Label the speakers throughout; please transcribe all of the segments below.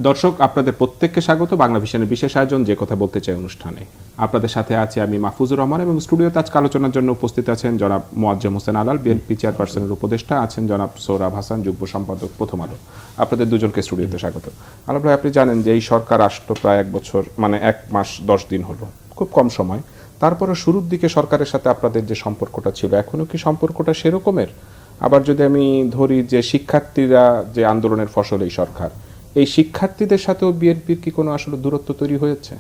Speaker 1: দর্শক, আপনাদের প্রত্যেককে স্বাগত বাংলা ভিশনের বিশেষ আয়োজন যে কথা বলতে চাই অনুষ্ঠানে। আপনাদের সাথে আছি আমি মাহফুজুর রহমান এবং স্টুডিওতে আজকে আলোচনার জন্য উপস্থিত আছেন জনাব মোয়াজ্জেম হোসেন আলাল, বিএনপি চেয়ারপারসনের উপদেষ্টা, আছেন জনাব সোহরাব হাসান, যুগ্ম সম্পাদক, প্রথম আলো। আপনাদের দুজনকে স্টুডিওতে স্বাগত। আলাল ভাই, আপনি জানেন যে এই সরকার আসলো প্রায় 1 বছর, মানে 1 মাস 10 দিন হলো, খুব কম সময়। তারপরে শুরুর দিকে সরকারের সাথে আপনাদের যে সম্পর্কটা ছিল, এখনো কি সম্পর্কটা সেরকমের? আবার যদি আমি ধরি যে শিক্ষার্থীরা যে আন্দোলনের ফসল এই সরকার, এই শিক্ষার্থীদের সাথেও বিএনপির কি কোনো আসলে দূরত্ব তৈরি হয়েছে?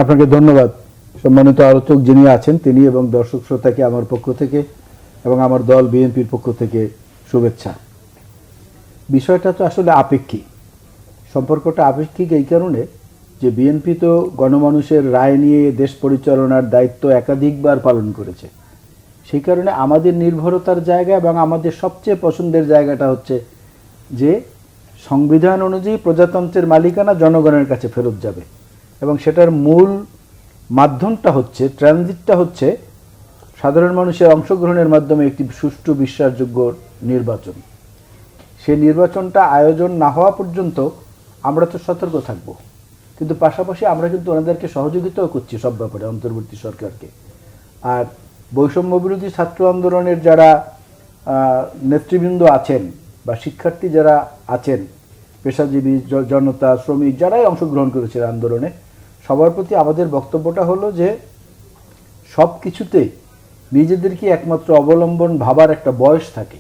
Speaker 2: আপনাকে ধন্যবাদ। সম্মানিত আলোচক যিনি আছেন তিনি এবং দর্শক শ্রোতাকে আমার পক্ষ থেকে এবং আমার দল বিএনপির পক্ষ থেকে শুভেচ্ছা। বিষয়টা তো আসলে আপেক্ষিক, সম্পর্কটা আপেক্ষিক এই কারণে যে বিএনপি তো গণমানুষের রায় নিয়ে দেশ পরিচালনার দায়িত্ব একাধিকবার পালন করেছে। সেই কারণে আমাদের নির্ভরতার জায়গা এবং আমাদের সবচেয়ে পছন্দের জায়গাটা হচ্ছে যে সংবিধান অনুযায়ী প্রজাতন্ত্রের মালিকানা জনগণের কাছে ফেরত যাবে এবং সেটার মূল মাধ্যমটা হচ্ছে, ট্রানজিটটা হচ্ছে সাধারণ মানুষের অংশগ্রহণের মাধ্যমে একটি সুষ্ঠু বিশ্বাসযোগ্য নির্বাচন। সেই নির্বাচনটা আয়োজন না হওয়া পর্যন্ত আমরা তো সতর্ক থাকব, কিন্তু পাশাপাশি আমরা কিন্তু ওনাদেরকে সহযোগিতাও করছি সব ব্যাপারে, অন্তর্বর্তী সরকারকে। আর বৈষম্য বিরোধী ছাত্র আন্দোলনের যারা নেতৃবৃন্দ আছেন বা শিক্ষার্থী যারা আছেন, পেশাজীবী জনতা, শ্রমিক যারাই অংশগ্রহণ করেছে আন্দোলনে, সবার প্রতি আমাদের বক্তব্যটা হলো যে সব কিছুতে নিজেদেরকে একমাত্র অবলম্বন ভাবার একটা বয়স থাকে।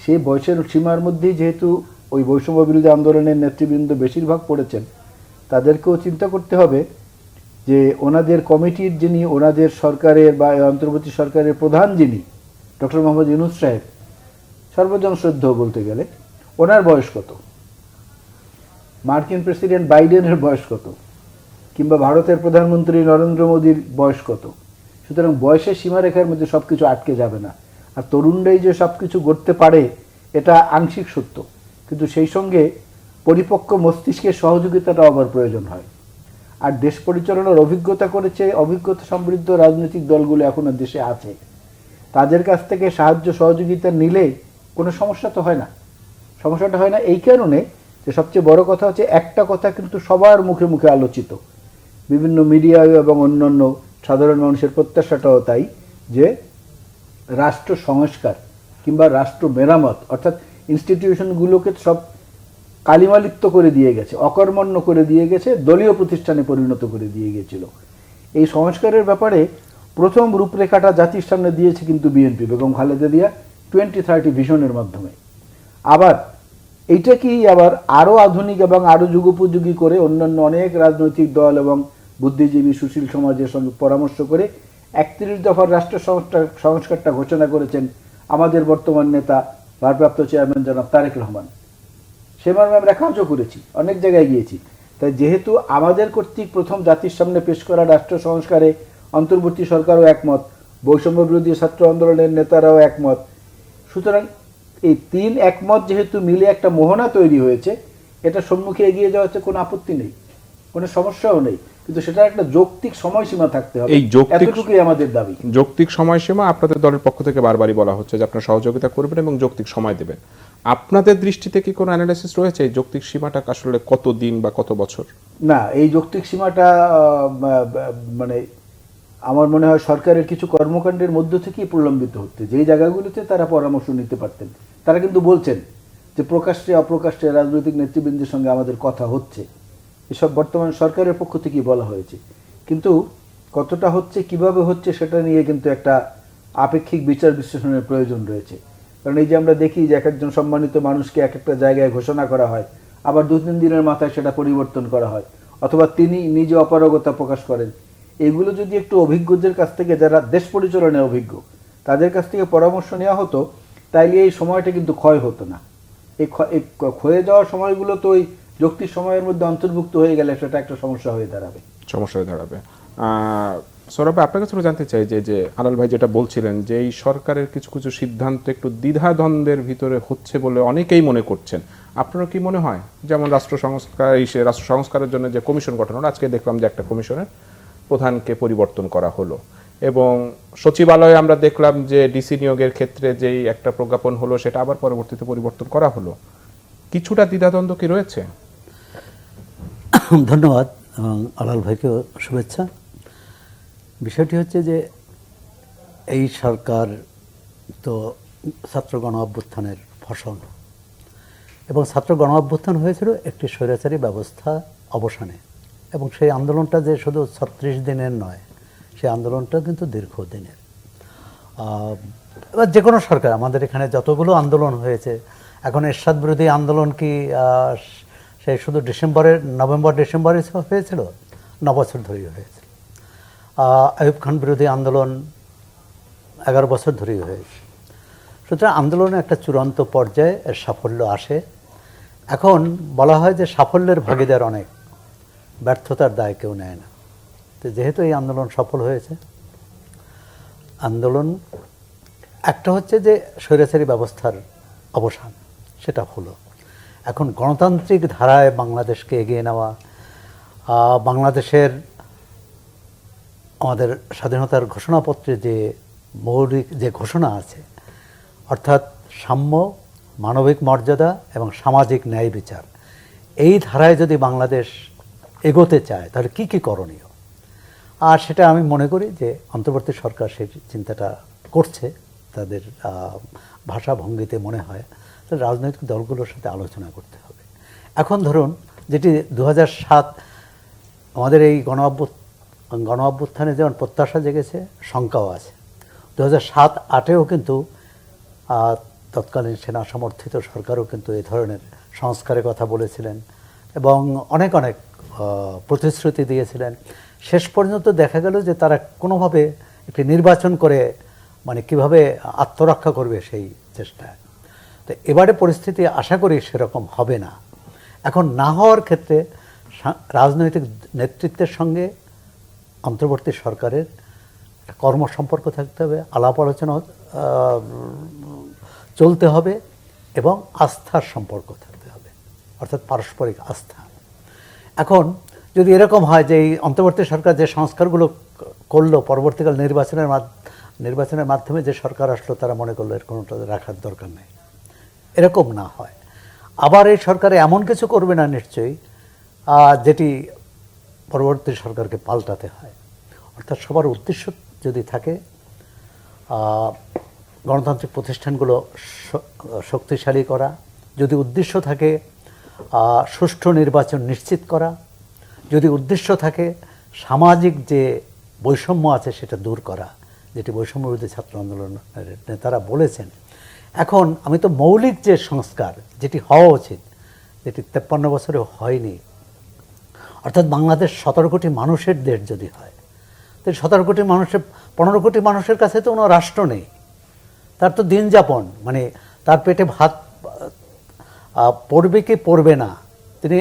Speaker 2: সেই বয়সের সীমার মধ্যেই যেহেতু ওই বৈষম্য বিরোধী আন্দোলনের নেতৃবৃন্দ বেশিরভাগ পড়েছেন, তাদেরকেও চিন্তা করতে হবে যে ওনাদের কমিটির যিনি, ওনাদের সরকারের বা অন্তর্বর্তী সরকারের প্রধান যিনি ডক্টর মোহাম্মদ ইউনূস সাহেব, সর্বজন শ্রদ্ধেয় বলতে গেলে, ওনার বয়স কত, মার্কিন প্রেসিডেন্ট বাইডেনের বয়স কত, কিংবা ভারতের প্রধানমন্ত্রী নরেন্দ্র মোদীর বয়স কত। সুতরাং বয়সের সীমারেখার মধ্যে সব কিছু আটকে যাবে না। আর তরুণরাই যে সব কিছু করতে পারে এটা আংশিক সত্য, কিন্তু সেই সঙ্গে পরিপক্ক মস্তিষ্কের সহযোগিতাটাও আবার প্রয়োজন হয়। আর দেশ পরিচালনার অভিজ্ঞতা করেছে, অভিজ্ঞতা সমৃদ্ধ রাজনৈতিক দলগুলো এখনো দেশে আছে, তাদের কাছ থেকে সাহায্য সহযোগিতা নিলে কোনো সমস্যা তো হয় না। সমস্যাটা হয় না এই কারণে যে সবচেয়ে বড় কথা হচ্ছে একটা কথা কিন্তু সবার মুখে মুখে আলোচিত, বিভিন্ন মিডিয়ায় এবং অন্যান্য সাধারণ মানুষের প্রত্যাশাটাও তাই, যে রাষ্ট্র সংস্কার কিংবা রাষ্ট্র মেরামত, অর্থাৎ ইনস্টিটিউশনগুলোকে সব কালিমালিপ্ত করে দিয়ে গেছে, অকর্মণ্য করে দিয়ে গেছে, দলীয় প্রতিষ্ঠানে পরিণত করে দিয়ে গেছিল। এই সংস্কারের ব্যাপারে প্রথম রূপরেখাটা জাতির সামনে দিয়েছে কিন্তু বিএনপি, বেগম খালেদা জিয়া 2030 ভিশনের মাধ্যমে। আবার এইটাকেই আবার আরও আধুনিক এবং আরও যুগোপযোগী করে অন্যান্য অনেক রাজনৈতিক দল এবং বুদ্ধিজীবী সুশীল সমাজের সঙ্গে পরামর্শ করে 31 দফার রাষ্ট্র সংস্কারটা ঘোষণা করেছেন আমাদের বর্তমান নেতা ভারপ্রাপ্ত চেয়ারম্যান জনাব তারেক রহমান। সে মর্মে আমরা কাজও করেছি, অনেক জায়গায় গিয়েছি। তাই যেহেতু আমাদের কর্তৃক প্রথম জাতির সামনে পেশ করা রাষ্ট্র সংস্কারে অন্তর্বর্তী সরকারও একমত, বৈষম্য বিরোধী ছাত্র আন্দোলনের নেতারাও একমত, সুতরাং এই 3 একমত যেহেতু মিলে একটা মোহনা তৈরি হয়েছে, এটা সম্মুখে এগিয়ে যাওয়াতে কোনো আপত্তি নেই, কোনো সমস্যাও নেই, কিন্তু সেটা একটা যৌক্তিক সময়সীমা থাকতে হবে।
Speaker 1: এই
Speaker 2: এতটুকুই আমাদের দাবি।
Speaker 1: যৌক্তিক সময়সীমা আপনাদের দলের পক্ষ থেকে বারবারই বলা হচ্ছে যে আপনারা সহযোগিতা করবেন এবং যৌক্তিক সময় দেবেন। আপনাদের দৃষ্টিতে কি কোনো অ্যানালাইসিস রয়েছে এই যৌক্তিক সীমাটা আসলে কত দিন বা কত বছর?
Speaker 2: না, এই যৌক্তিক সীমাটা মানে আমার মনে হয় সরকারের কিছু কর্মকাণ্ডের মধ্য থেকেই প্রলম্বিত হচ্ছে। যেই জায়গাগুলোতে তারা পরামর্শ নিতে পারতেন, তারা কিন্তু বলছেন যে প্রকাশ্যে অপ্রকাশ্যে রাজনৈতিক নেতৃবৃন্দের সঙ্গে আমাদের কথা হচ্ছে, এসব বর্তমান সরকারের পক্ষ থেকেই বলা হয়েছে। কিন্তু কতটা হচ্ছে, কিভাবে হচ্ছে, সেটা নিয়ে কিন্তু একটা আপেক্ষিক বিচার বিশ্লেষণের প্রয়োজন রয়েছে। কারণ এই যে আমরা দেখি যে এক একজন সম্মানিত মানুষকে এক একটা জায়গায় ঘোষণা করা হয়, আবার 2-3 দিনের মাথায় সেটা পরিবর্তন করা হয়, অথবা তিনি নিজে অপারগতা প্রকাশ করেন। এগুলো যদি একটু অভিজ্ঞদের কাছ থেকে, যারা দেশ পরিচালনায় অভিজ্ঞ, তাদের কাছ থেকে পরামর্শ নেওয়া হতো, তাইলে এই সময়টা কিন্তু ক্ষয় হতো না। এই ক্ষয়ে যাওয়ার সময়গুলো তো ওই যৌক্তিক সময়ের মধ্যে অন্তর্ভুক্ত হয়ে গেলে সেটা একটা সমস্যা হয়ে দাঁড়াবে।
Speaker 1: সৌরভ ভাই, আপনার কাছে জানতে চাই যে আলাল ভাই যেটা বলছিলেন যে এই সরকারের কিছু কিছু সিদ্ধান্ত একটু দ্বিধাদ্বন্দ্বের ভিতরে হচ্ছে বলে অনেকেই মনে করছেন, আপনারা কি মনে হয়? যেমন রাষ্ট্র সংস্কারের জন্য যে কমিশন গঠন হলো, আজকে দেখলাম যে একটা কমিশনের প্রধানকে পরিবর্তন করা হলো, এবং সচিবালয়ে আমরা দেখলাম যে ডিসি নিয়োগের ক্ষেত্রে যেই একটা প্রজ্ঞাপন হলো সেটা আবার পরবর্তীতে পরিবর্তন করা হলো। কিছুটা দ্বিধাদ্বন্দ্ব কি রয়েছে?
Speaker 3: ধন্যবাদ এবং আলাল ভাইকেও শুভেচ্ছা। বিষয়টি হচ্ছে যে এই সরকার তো ছাত্র গণ অভ্যুত্থানের ফসল এবং ছাত্র গণ অভ্যুত্থান হয়েছিল একটি স্বৈরাচারী ব্যবস্থা অবসানে, এবং সেই আন্দোলনটা যে শুধু 36 দিনের নয়, সেই আন্দোলনটা কিন্তু দীর্ঘদিনের। এবার যে কোনো সরকার, আমাদের এখানে যতগুলো আন্দোলন হয়েছে, এখন এরশাদ বিরোধী আন্দোলন কি সেই শুধু নভেম্বর ডিসেম্বরে হয়েছিল? 9 বছর ধরেই হয়েছে। আইয়ুব খান বিরোধী আন্দোলন 11 বছর ধরেই হয়েছে। সুতরাং আন্দোলনে একটা চূড়ান্ত পর্যায়ে এর সাফল্য আসে। এখন বলা হয় যে সাফল্যের ভাগীদার অনেক, ব্যর্থতার দায় কেউ নেয় না। তো যেহেতু এই আন্দোলন সফল হয়েছে, আন্দোলন একটা হচ্ছে যে স্বৈরাচারী ব্যবস্থার অবসান, সেটা হলো। এখন গণতান্ত্রিক ধারায় বাংলাদেশকে এগিয়ে নেওয়া, বাংলাদেশের আমাদের স্বাধীনতার ঘোষণাপত্রে যে মৌলিক যে ঘোষণা আছে, অর্থাৎ সাম্য, মানবিক মর্যাদা এবং সামাজিক ন্যায় বিচার, এই ধারায় যদি বাংলাদেশ এগোতে চায় তাহলে কি কি করণীয়? আর সেটা আমি মনে করি যে অন্তর্বর্তী সরকার সেই চিন্তাটা করছে। তাদের ভাষা ভঙ্গিতে মনে হয় তাহলে রাজনৈতিক দলগুলোর সাথে আলোচনা করতে হবে। এখন ধরুন, যেটি 2007 আমাদের এই গণ অভ্যুত্থানে যেমন প্রত্যাশা জেগেছে, শঙ্কাও আছে। 2007-08-এও কিন্তু তৎকালীন সেনা সমর্থিত সরকারও কিন্তু এই ধরনের সংস্কারের কথা বলেছিলেন এবং অনেক অনেক প্রতিশ্রুতি দিয়েছিলেন। শেষ পর্যন্ত দেখা গেল যে তারা কোনোভাবে একটি নির্বাচন করে মানে কিভাবে আত্মরক্ষা করবে সেই চেষ্টায়। তো এবারে পরিস্থিতি আশা করি সেরকম হবে না। এখন না হওয়ার ক্ষেত্রে রাজনৈতিক নেতৃত্বের সঙ্গে অন্তর্বর্তী সরকারের কর্ম সম্পর্ক থাকতে হবে, আলাপ আলোচনা চলতে হবে এবং আস্থার সম্পর্ক থাকতে হবে, অর্থাৎ পারস্পরিক আস্থা। এখন যদি এরকম হয় যে এই অন্তর্বর্তী সরকার যে সংস্কারগুলো করলো, পরবর্তীকাল নির্বাচনের মাধ্যমে যে সরকার আসলো তারা মনে করলো এর কোনোটা রাখার দরকার নেই, এরকম না হয়, আবার এই সরকারে এমন কিছু করবে না নিশ্চয়ই যেটি পরবর্তী সরকারকে পাল্টাতে হয়। অর্থাৎ সবার উদ্দেশ্য যদি থাকে গণতান্ত্রিক প্রতিষ্ঠানগুলো শক্তিশালী করা, যদি উদ্দেশ্য থাকে সুষ্ঠু নির্বাচন নিশ্চিত করা, যদি উদ্দেশ্য থাকে সামাজিক যে বৈষম্য আছে সেটা দূর করা, যেটি বৈষম্যবিরোধী ছাত্র আন্দোলনের নেতারা বলেছেন। এখন আমি তো মৌলিক যে সংস্কার যেটি হওয়া উচিত, যেটি 53 বছরে হয়নি, অর্থাৎ বাংলাদেশ 17 কোটি মানুষের দেশ যদি হয়, তো 17 কোটি মানুষের 15 কোটি মানুষের কাছে তো কোনো রাষ্ট্র নেই, তার তো দিন যাপন মানে তার পেটে ভাত পড়বে কি পড়বে না, তিনি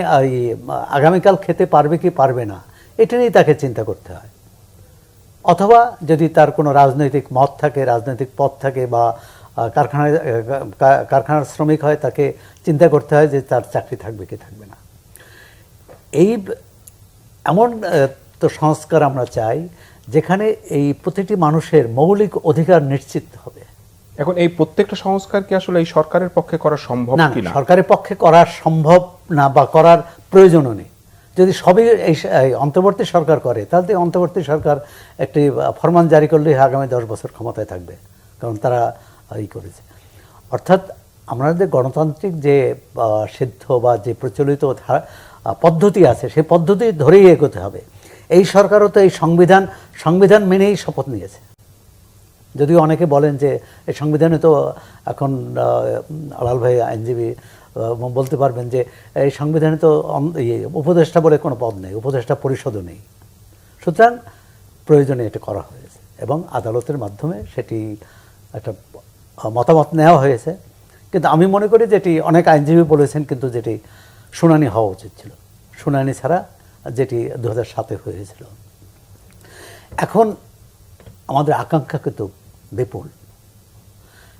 Speaker 3: আগামীকাল খেতে পারবে কি পারবে না, এটা নিয়েই তাকে চিন্তা করতে হয়। অথবা যদি তার কোনো রাজনৈতিক মত থাকে, রাজনৈতিক পথ থাকে বা কারখানার শ্রমিক হয়, তাকে চিন্তা করতে হয় যে তার চাকরি থাকবে কি থাকবে না। এই এমন তো সংস্কার আমরা চাই যেখানে এই প্রতিটি মানুষের মৌলিক অধিকার নিশ্চিত হবে।
Speaker 1: এখন এই প্রত্যেকটা সংস্কার কি আসলে এই সরকারের পক্ষে করা সম্ভব
Speaker 3: না,
Speaker 1: কিনা?
Speaker 3: সরকারের পক্ষে করা সম্ভব না বা করার প্রয়োজনও নেই। যদি সবই এই অন্তর্বর্তী সরকার করে তাহলে অন্তর্বর্তী সরকার একটি ফরমান জারি করলেই আগামী 10 বছর ক্ষমতায় থাকবে, কারণ তারা করেছে। অর্থাৎ আমাদের গণতান্ত্রিক যে সিদ্ধ বা যে প্রচলিত পদ্ধতি আছে সেই পদ্ধতি ধরেই এগোতে হবে। এই সরকারও তো এই সংবিধান মেনেই শপথ নিয়েছে। যদিও অনেকে বলেন যে এই সংবিধানে তো এখন আলাল ভাই আইনজীবী বলতে পারবেন যে এই সংবিধানে তো উপদেষ্টা বলে কোনো পদ নেই, উপদেষ্টা পরিষদও নেই। সুতরাং প্রয়োজনে এটা করা হয়েছে এবং আদালতের মাধ্যমে সেটি একটা মতামত নেওয়া হয়েছে। কিন্তু আমি মনে করি যেটি অনেক আইনজীবী বলেছেন কিন্তু যেটি শুনানি হওয়া উচিত ছিল, শুনানি ছাড়া যেটি 2007-এ হয়েছিল। এখন আমাদের আকাঙ্ক্ষা কিন্তু বিপুল,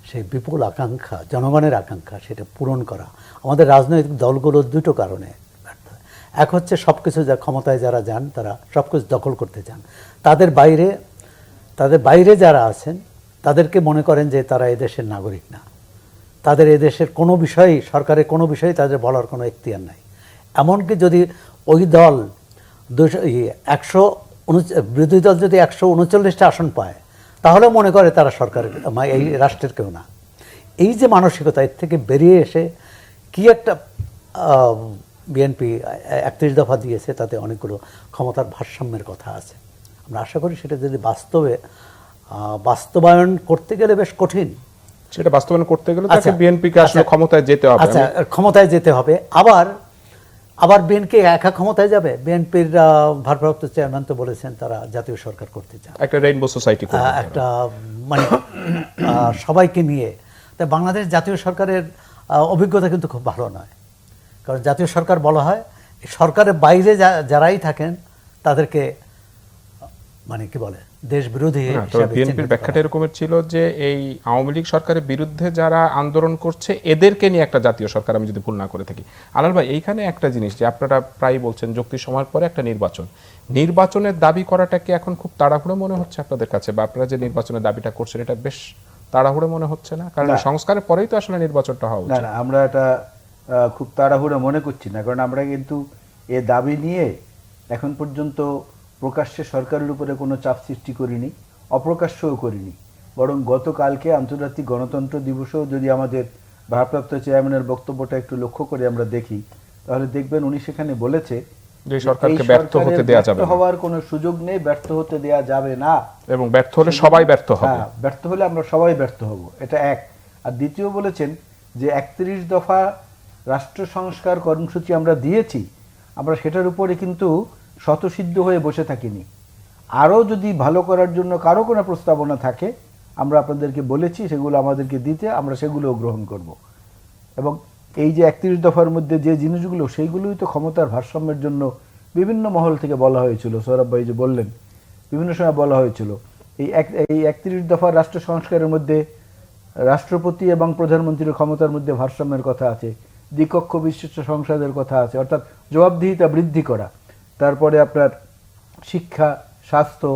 Speaker 3: সেই বিপুল আকাঙ্ক্ষা, জনগণের আকাঙ্ক্ষা, সেটা পূরণ করা আমাদের রাজনৈতিক দলগুলোর দুটো কারণে ব্যর্থ হয়। এক হচ্ছে সব কিছু যা ক্ষমতায় যারা যান তারা সব কিছু দখল করতে চান, তাদের বাইরে যারা আছেন তাদেরকে মনে করেন যে তারা এদেশের নাগরিক না, তাদের এদেশের কোনো বিষয়ই, সরকারের কোনো বিষয়ই তাদের বলার কোনো এখতিয়ার নাই। এমনকি যদি ওই দল 100 বিরোধী দল যদি 139টা আসন পায় তাহলে মনে করে তারা সরকারের এই রাষ্ট্রের কেউ না। এই যে মানসিকতা, এর থেকে বেরিয়ে এসে কি একটা বিএনপি 31 দফা দিয়েছে, তাতে অনেকগুলো ক্ষমতার ভারসাম্যের কথা আছে। আমরা আশা করি সেটা যদি বাস্তবায়ন করতে গেলে বেশ কঠিন।
Speaker 1: সেটা বাস্তবায়ন করতে গেলে তাকে
Speaker 3: আচ্ছা,
Speaker 1: বিএনপিকে আসলে
Speaker 3: আচ্ছা,
Speaker 1: ক্ষমতায় যেতে হবে।
Speaker 3: আচ্ছা, ক্ষমতায় যেতে হবে। আবার বিএনপি একা ক্ষমতায় যাবে? বিএনপির ভারপ্রাপ্ত চেয়ারম্যান তো বলেছেন তারা জাতীয় সরকার করতে চান,
Speaker 1: একটা রেইনবো সোসাইটি করবে।
Speaker 3: একটা মানে সবাইকে নিয়ে। তাই বাংলাদেশ জাতীয় সরকারের অভিজ্ঞতা কিন্তু খুব ভালো নয়। কারণ জাতীয় সরকার বলা হয় সরকারের বাইরে যারাই থাকেন তাদেরকে মানে কি বলে দেশ বিরোধী হিসেবে
Speaker 1: বিএনপির ব্যাখ্যাটা এরকমের ছিল যে এই আওয়ামী লীগ সরকারের বিরুদ্ধে যারা আন্দোলন করছে এদেরকে নিয়ে একটা জাতীয় সরকার, আমি যদি ভুল না করে থাকি। আলাল ভাই, এইখানে একটা জিনিস যে আপনারা প্রায় বলছেন যুক্তির সময়ের পরে একটা নির্বাচনের দাবি করাটা কি এখন খুব তাড়াহুড়ো মনে হচ্ছে আপনাদের কাছে, বা আপনারা যে নির্বাচনের দাবিটা করছেন এটা বেশ তাড়াহুড়ো মনে হচ্ছে না? কারণ সংস্কারের পরেই তো আসলে নির্বাচনটা হওয়া উচিত।
Speaker 2: না, আমরা এটা খুব তাড়াহুড়ো মনে করছি না, কারণ আমরা কিন্তু এ দাবি নিয়ে এখন পর্যন্ত প্রকাশ্যে সরকারের উপরে কোনো চাপ সৃষ্টি করিনি, অপ্রকাশ্যও করিনি। বরং গতকালকে আন্তর্জাতিক গণতন্ত্র দিবসেও যদি আমাদের ভারপ্রাপ্ত চেয়ারম্যানের বক্তব্যটা একটু লক্ষ্য করে আমরা দেখি, তাহলে দেখবেন উনি সেখানে বলেছে
Speaker 1: যে সরকারকে ব্যর্থ হতে দেয়া যাবে না,
Speaker 2: হওয়ার কোনো সুযোগ নেই, ব্যর্থ হতে দেয়া যাবে না,
Speaker 1: এবং ব্যর্থ হলে সবাই ব্যর্থ হবে।
Speaker 2: হ্যাঁ, ব্যর্থ হলে আমরা সবাই ব্যর্থ হব, এটা এক। আর দ্বিতীয় বলেছেন যে 31 দফা রাষ্ট্র সংস্কার কর্মসূচি আমরা দিয়েছি, আমরা সেটার উপরে কিন্তু স্বতঃসিদ্ধ হয়ে বসে থাকিনি। আরও যদি ভালো করার জন্য কারো কোনো প্রস্তাবনা থাকে আমরা আপনাদেরকে বলেছি সেগুলো আমাদেরকে দিতে, আমরা সেগুলোও গ্রহণ করব। এবং এই যে 31 দফার মধ্যে যে জিনিসগুলো, সেইগুলোই তো ক্ষমতার ভারসাম্যের জন্য বিভিন্ন মহল থেকে বলা হয়েছিল। সৌরভ ভাই যে বললেন, বিভিন্ন সময় বলা হয়েছিল এই 31 দফার রাষ্ট্র সংস্কারের মধ্যে রাষ্ট্রপতি এবং প্রধানমন্ত্রীর ক্ষমতার মধ্যে ভারসাম্যের কথা আছে, দ্বিকক্ষ বিশিষ্ট সংসদের কথা আছে, অর্থাৎ জবাবদিহিতা বৃদ্ধি করা, তারপরে আপনার শিক্ষা, স্বাস্থ্য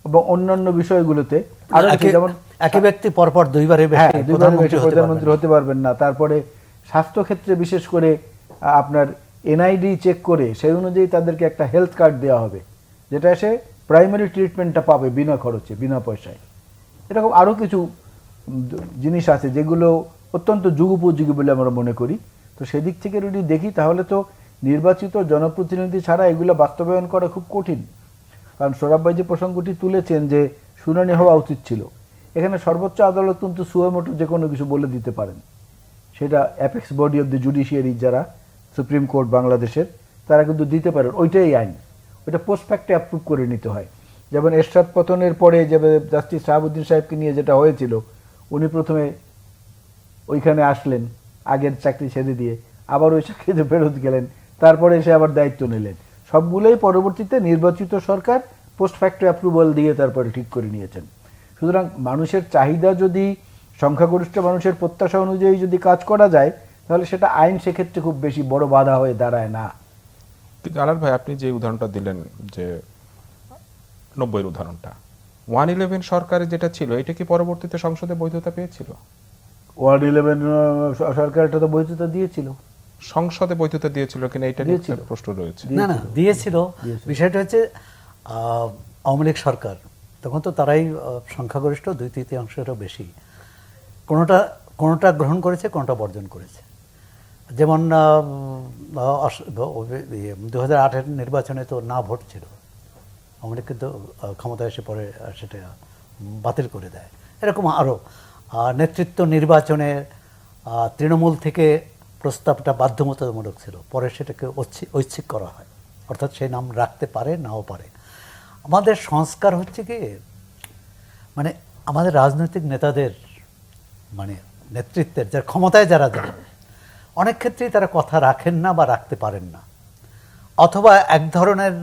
Speaker 2: এবং অন্যান্য বিষয়গুলোতে আরো যেমন
Speaker 3: একই ব্যক্তি পরপর দুইবারে
Speaker 2: প্রধানমন্ত্রী হতে পারবেন না। তারপরে স্বাস্থ্য ক্ষেত্রে বিশেষ করে আপনার এনআইডি চেক করে সেই অনুযায়ী তাদেরকে একটা হেলথ কার্ড দেওয়া হবে, যেটা এসে প্রাইমারি ট্রিটমেন্টটা পাবে বিনা খরচে, বিনা পয়সায়। এরকম আরও কিছু জিনিস আছে যেগুলো অত্যন্ত যুগোপযোগী বলে আমরা মনে করি। তো সেদিক থেকে যদি দেখি তাহলে তো নির্বাচিত জনপ্রতিনিধি ছাড়া এগুলো বাস্তবায়ন করা খুব কঠিন। কারণ সৌরভ ভাই যে প্রসঙ্গটি তুলেছেন যে শুনানি হওয়া উচিত ছিল, এখানে সর্বোচ্চ আদালত কিন্তু সুয়েমোটো যে কোনো কিছু বলে দিতে পারেন, সেটা apex body of the judiciary যারা সুপ্রিম কোর্ট বাংলাদেশের, তারা কিন্তু দিতে পারেন, ওইটাই আইন, ওইটা পোস্ট ফ্যাক্টে অ্যাপ্রুভ করে নিতে হয়। যেমন এরশাদ পতনের পরে যে জাস্টিস শাহাবুদ্দিন সাহেবকে নিয়ে যেটা হয়েছিল, উনি প্রথমে ওইখানে আসলেন আগের চাকরি ছেড়ে দিয়ে, আবার ওই চাকরিতে ফেরত গেলেন, তারপরে এসে আবার দায়িত্ব নিলেন, সবগুলোই পরবর্তীতে নির্বাচিত সরকার পোস্ট ফ্যাক্টর অ্যাপ্রুভাল দিয়ে তারপরে ঠিক করে নিয়েছেন। সুতরাং মানুষের চাহিদা যদি সংখ্যাগরিষ্ঠ মানুষের প্রত্যাশা অনুযায়ী যদি কাজ করা যায়, তাহলে সেটা আইন সেক্ষেত্রে খুব বেশি বড় বাধা হয়ে দাঁড়ায় না।
Speaker 1: কিন্তু আলাল ভাই, আপনি যে উদাহরণটা দিলেন যে 90-এর উদাহরণটা, 111 সরকারে যেটা ছিল, এটা কি পরবর্তীতে সংসদে বৈধতা পেয়েছিল?
Speaker 2: 111 সরকারটা তো বৈধতা দিয়েছিল,
Speaker 1: সংসদে বৈধতা দিয়েছিল কিনা এটা নিয়ে একটা প্রশ্ন রয়েছে।
Speaker 3: না, দিয়েছিল। বিষয়টা হচ্ছে আওয়ামী লীগ সরকার তখন তো তারাই সংখ্যাগরিষ্ঠ, 2/3-এরও বেশি, কোনোটা গ্রহণ করেছে, কোনোটা বর্জন করেছে। যেমন 2008-এর নির্বাচনে তো না ভোট ছিল, আওয়ামী লীগ কিন্তু ক্ষমতায় এসে পরে সেটা বাতিল করে দেয়। এরকম আরও নেতৃত্ব নির্বাচনে তৃণমূল থেকে প্রস্তাবটা বাধ্যতামূলক ছিল, পরে সেটাকে ঐচ্ছিক করা হয়, অর্থাৎ সেই নাম রাখতে পারে নাও পারে। আমাদের সংস্কার হচ্ছে কি, মানে আমাদের রাজনৈতিক নেতাদের মানে নেতৃত্বের যার ক্ষমতায় যারা যান, অনেক ক্ষেত্রেই তারা কথা রাখেন না বা রাখতে পারেন না, অথবা এক ধরনের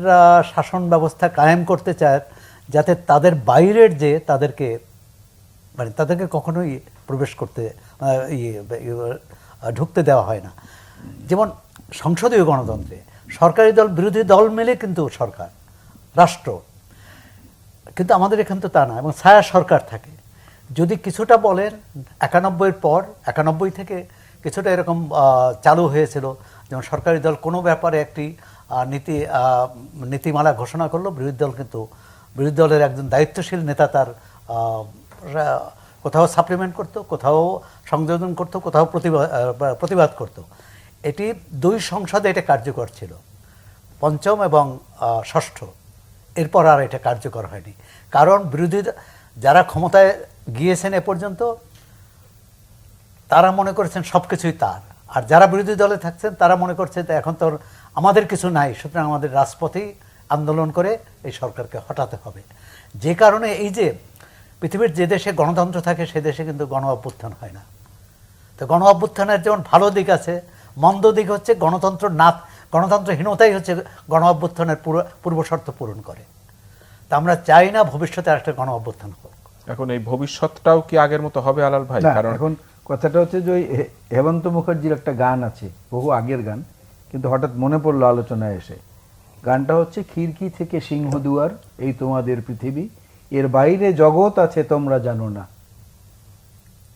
Speaker 3: শাসন ব্যবস্থা কায়েম করতে চায় যাতে তাদের বাইরের যে তাদেরকে কখনোই প্রবেশ করতে ঢুকতে দেওয়া হয় না। যেমন সংসদীয় গণতন্ত্রে সরকারি দল বিরোধী দল মিলে কিন্তু সরকার, রাষ্ট্র, কিন্তু আমাদের এখানে তো তা না, এবং ছায়া সরকার থাকে। যদি কিছুটা বলেন 91-এর পর, 91 থেকে কিছুটা এরকম চালু হয়েছিল, যেমন সরকারি দল কোনো ব্যাপারে একটি নীতিমালা ঘোষণা করলো, বিরোধী দল কিন্তু বিরোধী দলের একজন দায়িত্বশীল নেতা তার কোথাও সাপ্লিমেন্ট করতো, কোথাও সংযোজন করতো, কোথাও প্রতিবাদ করতো। এটি দুই সংসদে এটা কার্যকর ছিল, পঞ্চম এবং ষষ্ঠ। এরপর আর এটা কার্যকর হয়নি, কারণ বিরোধী যারা ক্ষমতায় গিয়েছেন এ পর্যন্ত তারা মনে করেছেন সব কিছুই তার, আর যারা বিরোধী দলে থাকছেন তারা মনে করছে যে এখন তো আমাদের কিছু নাই, সুতরাং আমাদের রাজপথেই আন্দোলন করে এই সরকারকে হটাতে হবে। যে কারণে এই যে পৃথিবীর যে দেশে গণতন্ত্র থাকে সে দেশে কিন্তু গণ অভ্যুত্থান হয় না। তো গণ অভ্যুত্থানের যেমন ভালো দিক আছে, মন্দ দিক হচ্ছে গণতন্ত্রহীনতাই হচ্ছে গণ অভ্যুত্থানের পূর্ব শর্ত পূরণ করে। তা আমরা চাই না ভবিষ্যতে একটা গণ অভ্যুত্থান হোক।
Speaker 1: এখন এই ভবিষ্যৎটাও কি আগের মতো হবে আলাল ভাই?
Speaker 2: না,
Speaker 1: কারণ
Speaker 2: এখন কথাটা হচ্ছে যে ওই হেমন্ত মুখার্জির একটা গান আছে, বহু আগের গান, কিন্তু হঠাৎ মনে পড়লো আলোচনায় এসে। গানটা হচ্ছে, খিড়কি থেকে সিংহদুয়ার এই তোমাদের পৃথিবী, এর বাইরে জগৎ আছে তোমরা জানো না,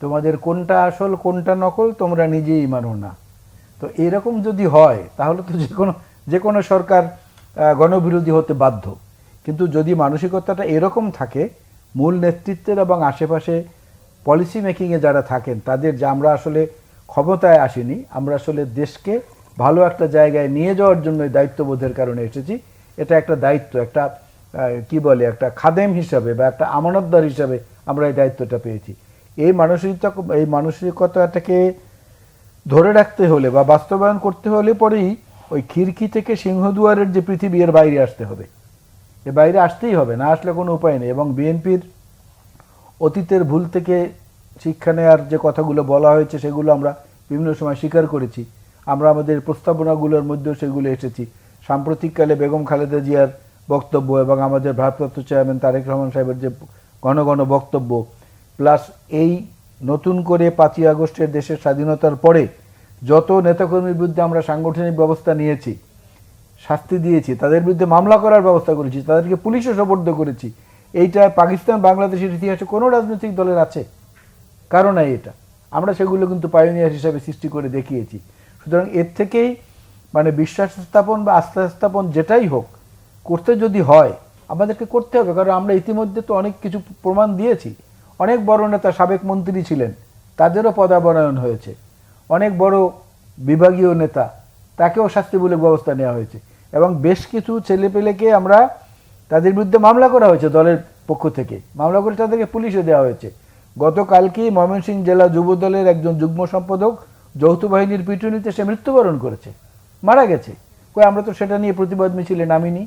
Speaker 2: তোমাদের কোনটা আসল কোনটা নকল তোমরা নিজেই মানো না। তো এরকম যদি হয় তাহলে তো যে কোনো সরকার গণবিরোধী হতে বাধ্য। কিন্তু যদি মানসিকতাটা এরকম থাকে মূল নেতৃত্বের এবং আশেপাশে পলিসি মেকিংয়ে যারা থাকেন তাদের, যে আমরা আসলে ক্ষমতায় আসিনি, আমরা আসলে দেশকে ভালো একটা জায়গায় নিয়ে যাওয়ার জন্য দায়িত্ববোধের কারণে এসেছি, এটা একটা দায়িত্ব, একটা কি বলে, একটা খাদেম হিসাবে বা একটা আমানতদার হিসাবে আমরা এই দায়িত্বটা পেয়েছি। এই মানসিকতাটাকে ধরে রাখতে হলে বা বাস্তবায়ন করতে হলে পরেই ওই খিড়কি থেকে সিংহদুয়ারের যে পৃথিবী, এর বাইরে আসতে হবে। এর বাইরে আসতেই হবে, না আসলে কোনো উপায় নেই। এবং বিএনপির অতীতের ভুল থেকে শিক্ষা নেওয়ার যে কথাগুলো বলা হয়েছে সেগুলো আমরা বিভিন্ন সময় স্বীকার করেছি, আমরা আমাদের প্রস্তাবনাগুলোর মধ্যেও সেগুলো এসেছি। সাম্প্রতিককালে বেগম খালেদা জিয়ার বক্তব্য এবং আমাদের ভারপ্রাপ্ত চেয়ারম্যান তারেক রহমান সাহেবের যে ঘন ঘন বক্তব্য, প্লাস এই নতুন করে 5ই আগস্টের দেশের স্বাধীনতার পরে যত নেতাকর্মীর বিরুদ্ধে আমরা সাংগঠনিক ব্যবস্থা নিয়েছি, শাস্তি দিয়েছি, তাদের বিরুদ্ধে মামলা করার ব্যবস্থা করেছি, তাদেরকে পুলিশে সোপর্দ করেছি, এইটা পাকিস্তান বাংলাদেশের ইতিহাসে কোনো রাজনৈতিক দলের আছে? কারণ নাই এটা। আমরা সেগুলো কিন্তু পাইওনিয়ার হিসাবে সৃষ্টি করে দেখিয়েছি। সুতরাং এর থেকেই মানে বিশ্বাস স্থাপন বা আস্থা স্থাপন যেটাই হোক করতে যদি হয় আমাদেরকে করতে হবে, কারণ আমরা ইতিমধ্যে তো অনেক কিছু প্রমাণ দিয়েছি। অনেক বড় নেতা, সাবেক মন্ত্রী ছিলেন, তাদেরও পদাবনয়ন হয়েছে। অনেক বড় বিভাগীয় নেতা, তাকেও শাস্তিমূলক ব্যবস্থা নেওয়া হয়েছে। এবং বেশ কিছু ছেলেপেলেকে আমরা তাদের বিরুদ্ধে মামলা করা হয়েছে দলের পক্ষ থেকে, মামলা করে তাদেরকে পুলিশে দেওয়া হয়েছে। গতকালকেই ময়মনসিংহ জেলা যুব দলের একজন যুগ্ম সম্পাদক যৌথ বাহিনীর পিটুনিতে সে মৃত্যুবরণ করেছে, মারা গেছে। কই আমরা তো সেটা নিয়ে প্রতিবাদ মিছিলে নামিনি,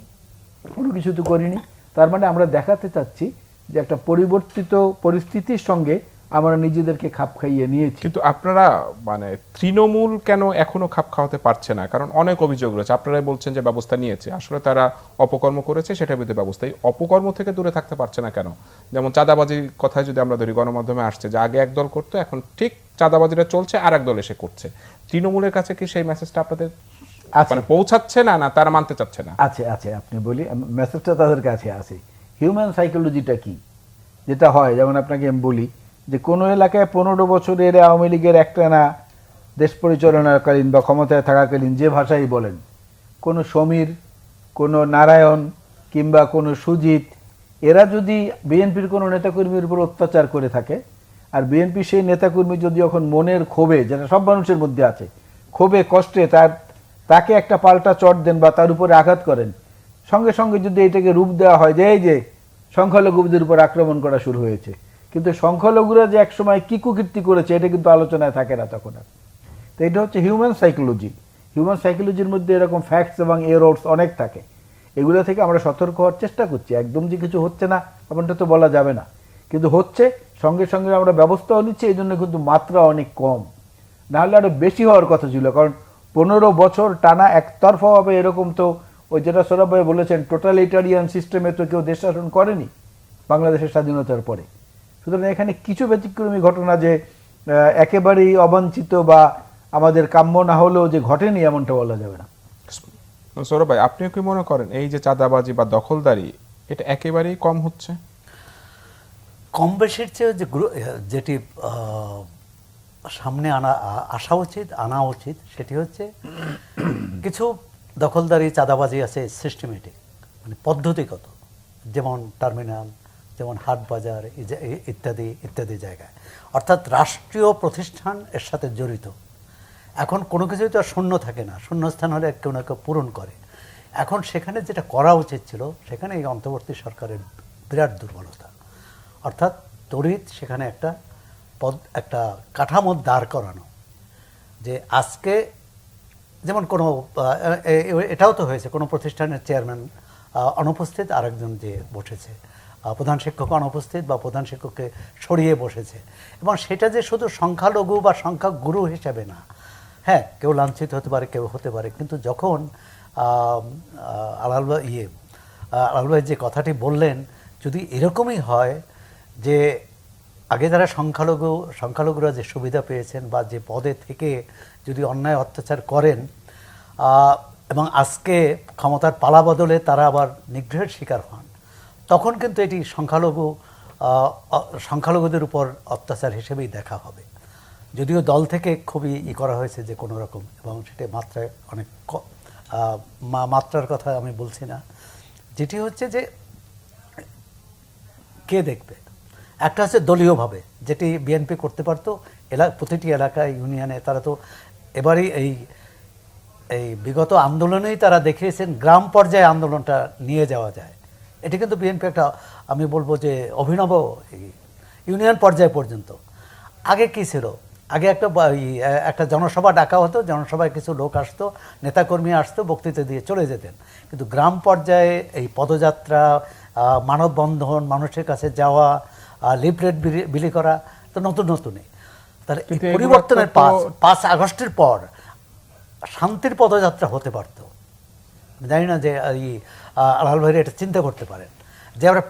Speaker 2: কোনো কিছু তো করিনি। তার মানে আমরা দেখাতে চাচ্ছি যে একটা পরিবর্তিত পরিস্থিতির সঙ্গে আমরা নিজেদেরকে খাপ খাইয়ে নিয়েছি।
Speaker 1: কিন্তু আপনারা মানে তৃণমূল কেন এখনো খাপ খাওয়াতে পারছে না? কারণ অনেক অভিযোগ রয়েছে, আপনারাই বলছেন যে ব্যবস্থা নিয়েছে, আসলে তারা অপকর্ম করেছে, সেটার বিরুদ্ধে ব্যবস্থা। এই অপকর্ম থেকে দূরে থাকতে পারছে না কেন? যেমন চাঁদাবাজির কথায় যদি আমরা ধরি, গণমাধ্যমে আসছে যে আগে এক দল করতো, এখন ঠিক চাঁদাবাজিটা চলছে আর এক দল এসে করছে। তৃণমূলের কাছে কি সেই মেসেজটা আপনাদের মানে পৌঁছাচ্ছে না, না তারা মানতে চাচ্ছে না?
Speaker 2: আছে, আপনি বলি, মেসেজটা তাদের কাছে আছে। হিউম্যান সাইকোলজিটা কি, যেটা হয়, যেমন আপনাকে আমি বলি যে কোনো এলাকায় 15 বছরের আওয়ামী লীগের একটানা দেশ পরিচালনাকালীন বা ক্ষমতায় থাকাকালীন যে ভাষাই বলেন, কোনো সমীর, কোনো নারায়ণ কিংবা কোনো সুজিত, এরা যদি বিএনপির কোনো নেতাকর্মীর উপর অত্যাচার করে থাকে, আর বিএনপি সেই নেতাকর্মী যদি এখন মনের ক্ষোভে, যেটা সব মানুষের মধ্যে আছে, ক্ষোভে কষ্টে তাকে একটা পাল্টা চট দেন বা তার উপরে আঘাত করেন, সঙ্গে সঙ্গে যদি এটাকে রূপ দেওয়া হয় যে এই যে সংখ্যালঘুদের উপর আক্রমণ করা শুরু হয়েছে, কিন্তু সংখ্যালঘুরা যে একসময় কি কুকীর্তি করেছে এটা কিন্তু আলোচনায় থাকে না তখন আর। তো এটা হচ্ছে হিউম্যান সাইকোলজি। হিউম্যান সাইকোলজির মধ্যে এরকম ফ্যাক্টস এবং এরর্স অনেক থাকে, এগুলো থেকে আমরা সতর্ক হওয়ার চেষ্টা করছি। একদম যে কিছু হচ্ছে না এমনটা তো বলা যাবে না, কিন্তু হচ্ছে, সঙ্গে সঙ্গে আমরা ব্যবস্থাও নিচ্ছি, এই জন্য কিন্তু মাত্রা অনেক কম, নাহলে আরও বেশি হওয়ার কথা ছিল। কারণ 15 বছর টানা একতরফাভাবে এরকম তো, ওই যেটা সৌরভ ভাই বলেছেন, টোটালিটারিয়ান সিস্টেমে তো কেউ দেশ শাসন করেনি বাংলাদেশের স্বাধীনতার পরে। সুতরাং এখানে কিছু ব্যতিক্রমী ঘটনা যে একেবারেই অবাঞ্ছিত বা আমাদের কাম্য না হলেও যে ঘটেনি এমনটা বলা যাবে না।
Speaker 1: সৌরভ ভাই, আপনিও কি মনে করেন এই যে চাঁদাবাজি বা দখলদারি এটা একেবারেই কম হচ্ছে?
Speaker 3: কম বেশির চেয়ে যেটি সামনে আনা উচিত সেটি হচ্ছে কিছু দখলদারি চাঁদাবাজি আছে সিস্টেমেটিক, মানে পদ্ধতিগত, যেমন টার্মিনাল, যেমন হাট বাজার ইত্যাদি ইত্যাদি জায়গায়, অর্থাৎ রাষ্ট্রীয় প্রতিষ্ঠান এর সাথে জড়িত। এখন কোনো কিছুই তো আর শূন্য থাকে না, শূন্যস্থান হলে কেউ না কেউ পূরণ করে। এখন সেখানে যেটা করা উচিত ছিল, সেখানে এই অন্তর্বর্তী সরকারের বিরাট দুর্বলতা, অর্থাৎ তড়িৎ সেখানে একটা কাঠামো দাঁড় করানো, যে আজকে যেমন কোনো এটাও তো হয়েছে, কোনো প্রতিষ্ঠানের চেয়ারম্যান অনুপস্থিত, আরেকজন যে বসেছে, প্রধান শিক্ষক অনুপস্থিত বা প্রধান শিক্ষককে সরিয়ে বসেছে, এবং সেটা যে শুধু সংখ্যালঘু বা সংখ্যাগুরু হিসেবে না, হ্যাঁ কেউ লাঞ্ছিত হতে পারে, কেউ হতে পারে, কিন্তু যখন আলাল ভাই যে কথাটি বললেন, যদি এরকমই হয় যে আগে যারা সংখ্যালঘুরা যে সুবিধা পেয়েছেন বা যে পদে থেকে যদি অন্যায় অত্যাচার করেন, এবং আজকে ক্ষমতার পালা বদলে তারা আবার নিগ্রহের শিকার হন, তখন কিন্তু এটি সংখ্যালঘুদের উপর অত্যাচার হিসেবেই দেখা হবে। যদিও দল থেকে খুবই করা হয়েছে যে কোনো রকম, এবং সেটা মাত্রায় অনেক মাত্রার কথা আমি বলছি না, যেটি হচ্ছে যে কে দেখবে। একটা হচ্ছে দলীয়ভাবে, যেটি বিএনপি করতে পারতো, প্রতিটি এলাকায় ইউনিয়নে, তারা তো এবারই এই বিগত আন্দোলনেই তারা দেখিয়েছেন গ্রাম পর্যায়ে আন্দোলনটা নিয়ে যাওয়া যায়। এটি কিন্তু বিএনপি একটা, আমি বলবো যে অভিনব, ইউনিয়ন পর্যায় পর্যন্ত। আগে কি ছিল, আগে একটা জনসভা ডাকা হতো, জনসভায় কিছু লোক আসতো, নেতাকর্মী আসতো, বক্তৃতা দিয়ে চলে যেতেন। কিন্তু গ্রাম পর্যায়ে এই পদযাত্রা, মানববন্ধন, মানুষের কাছে যাওয়া, লিফলেট বিলি করা তো নতুনই। তাহলে পরিবর্তনের 5 আগস্টের পর শান্তির পদযাত্রা হতে পারত। জানি না যে আলাল ভাই এটা চিন্তা করতে পারেন, যে আমরা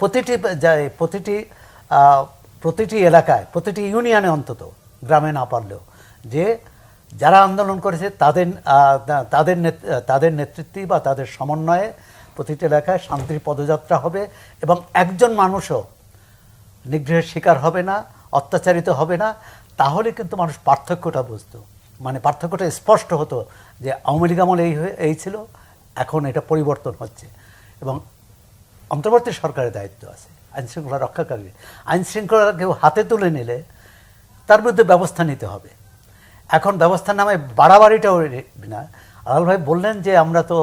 Speaker 3: প্রতিটি এলাকায়, প্রতিটি ইউনিয়নে, অন্তত গ্রামে না পারলেও, যে যারা আন্দোলন করেছে তাদের নেতৃত্বে বা তাদের সমন্বয়ে প্রতিটি এলাকায় শান্তির পদযাত্রা হবে, এবং একজন মানুষও নিগ্রহের শিকার হবে না, অত্যাচারিত হবে না। তাহলে কিন্তু মানুষ পার্থক্যটা বুঝতো, মানে পার্থক্যটা স্পষ্ট হতো যে আওয়ামী লীগ আমলে এই ছিল, এখন এটা পরিবর্তন হচ্ছে। এবং অন্তর্বর্তী সরকারের দায়িত্ব আছে আইনশৃঙ্খলা রক্ষাকারী। আইনশৃঙ্খলা কেউ হাতে তুলে নিলে তার বিরুদ্ধে ব্যবস্থা নিতে হবে। এখন ব্যবস্থার নামে বাড়াবাড়িটাও না। আলাল ভাই বললেন যে আমরা তো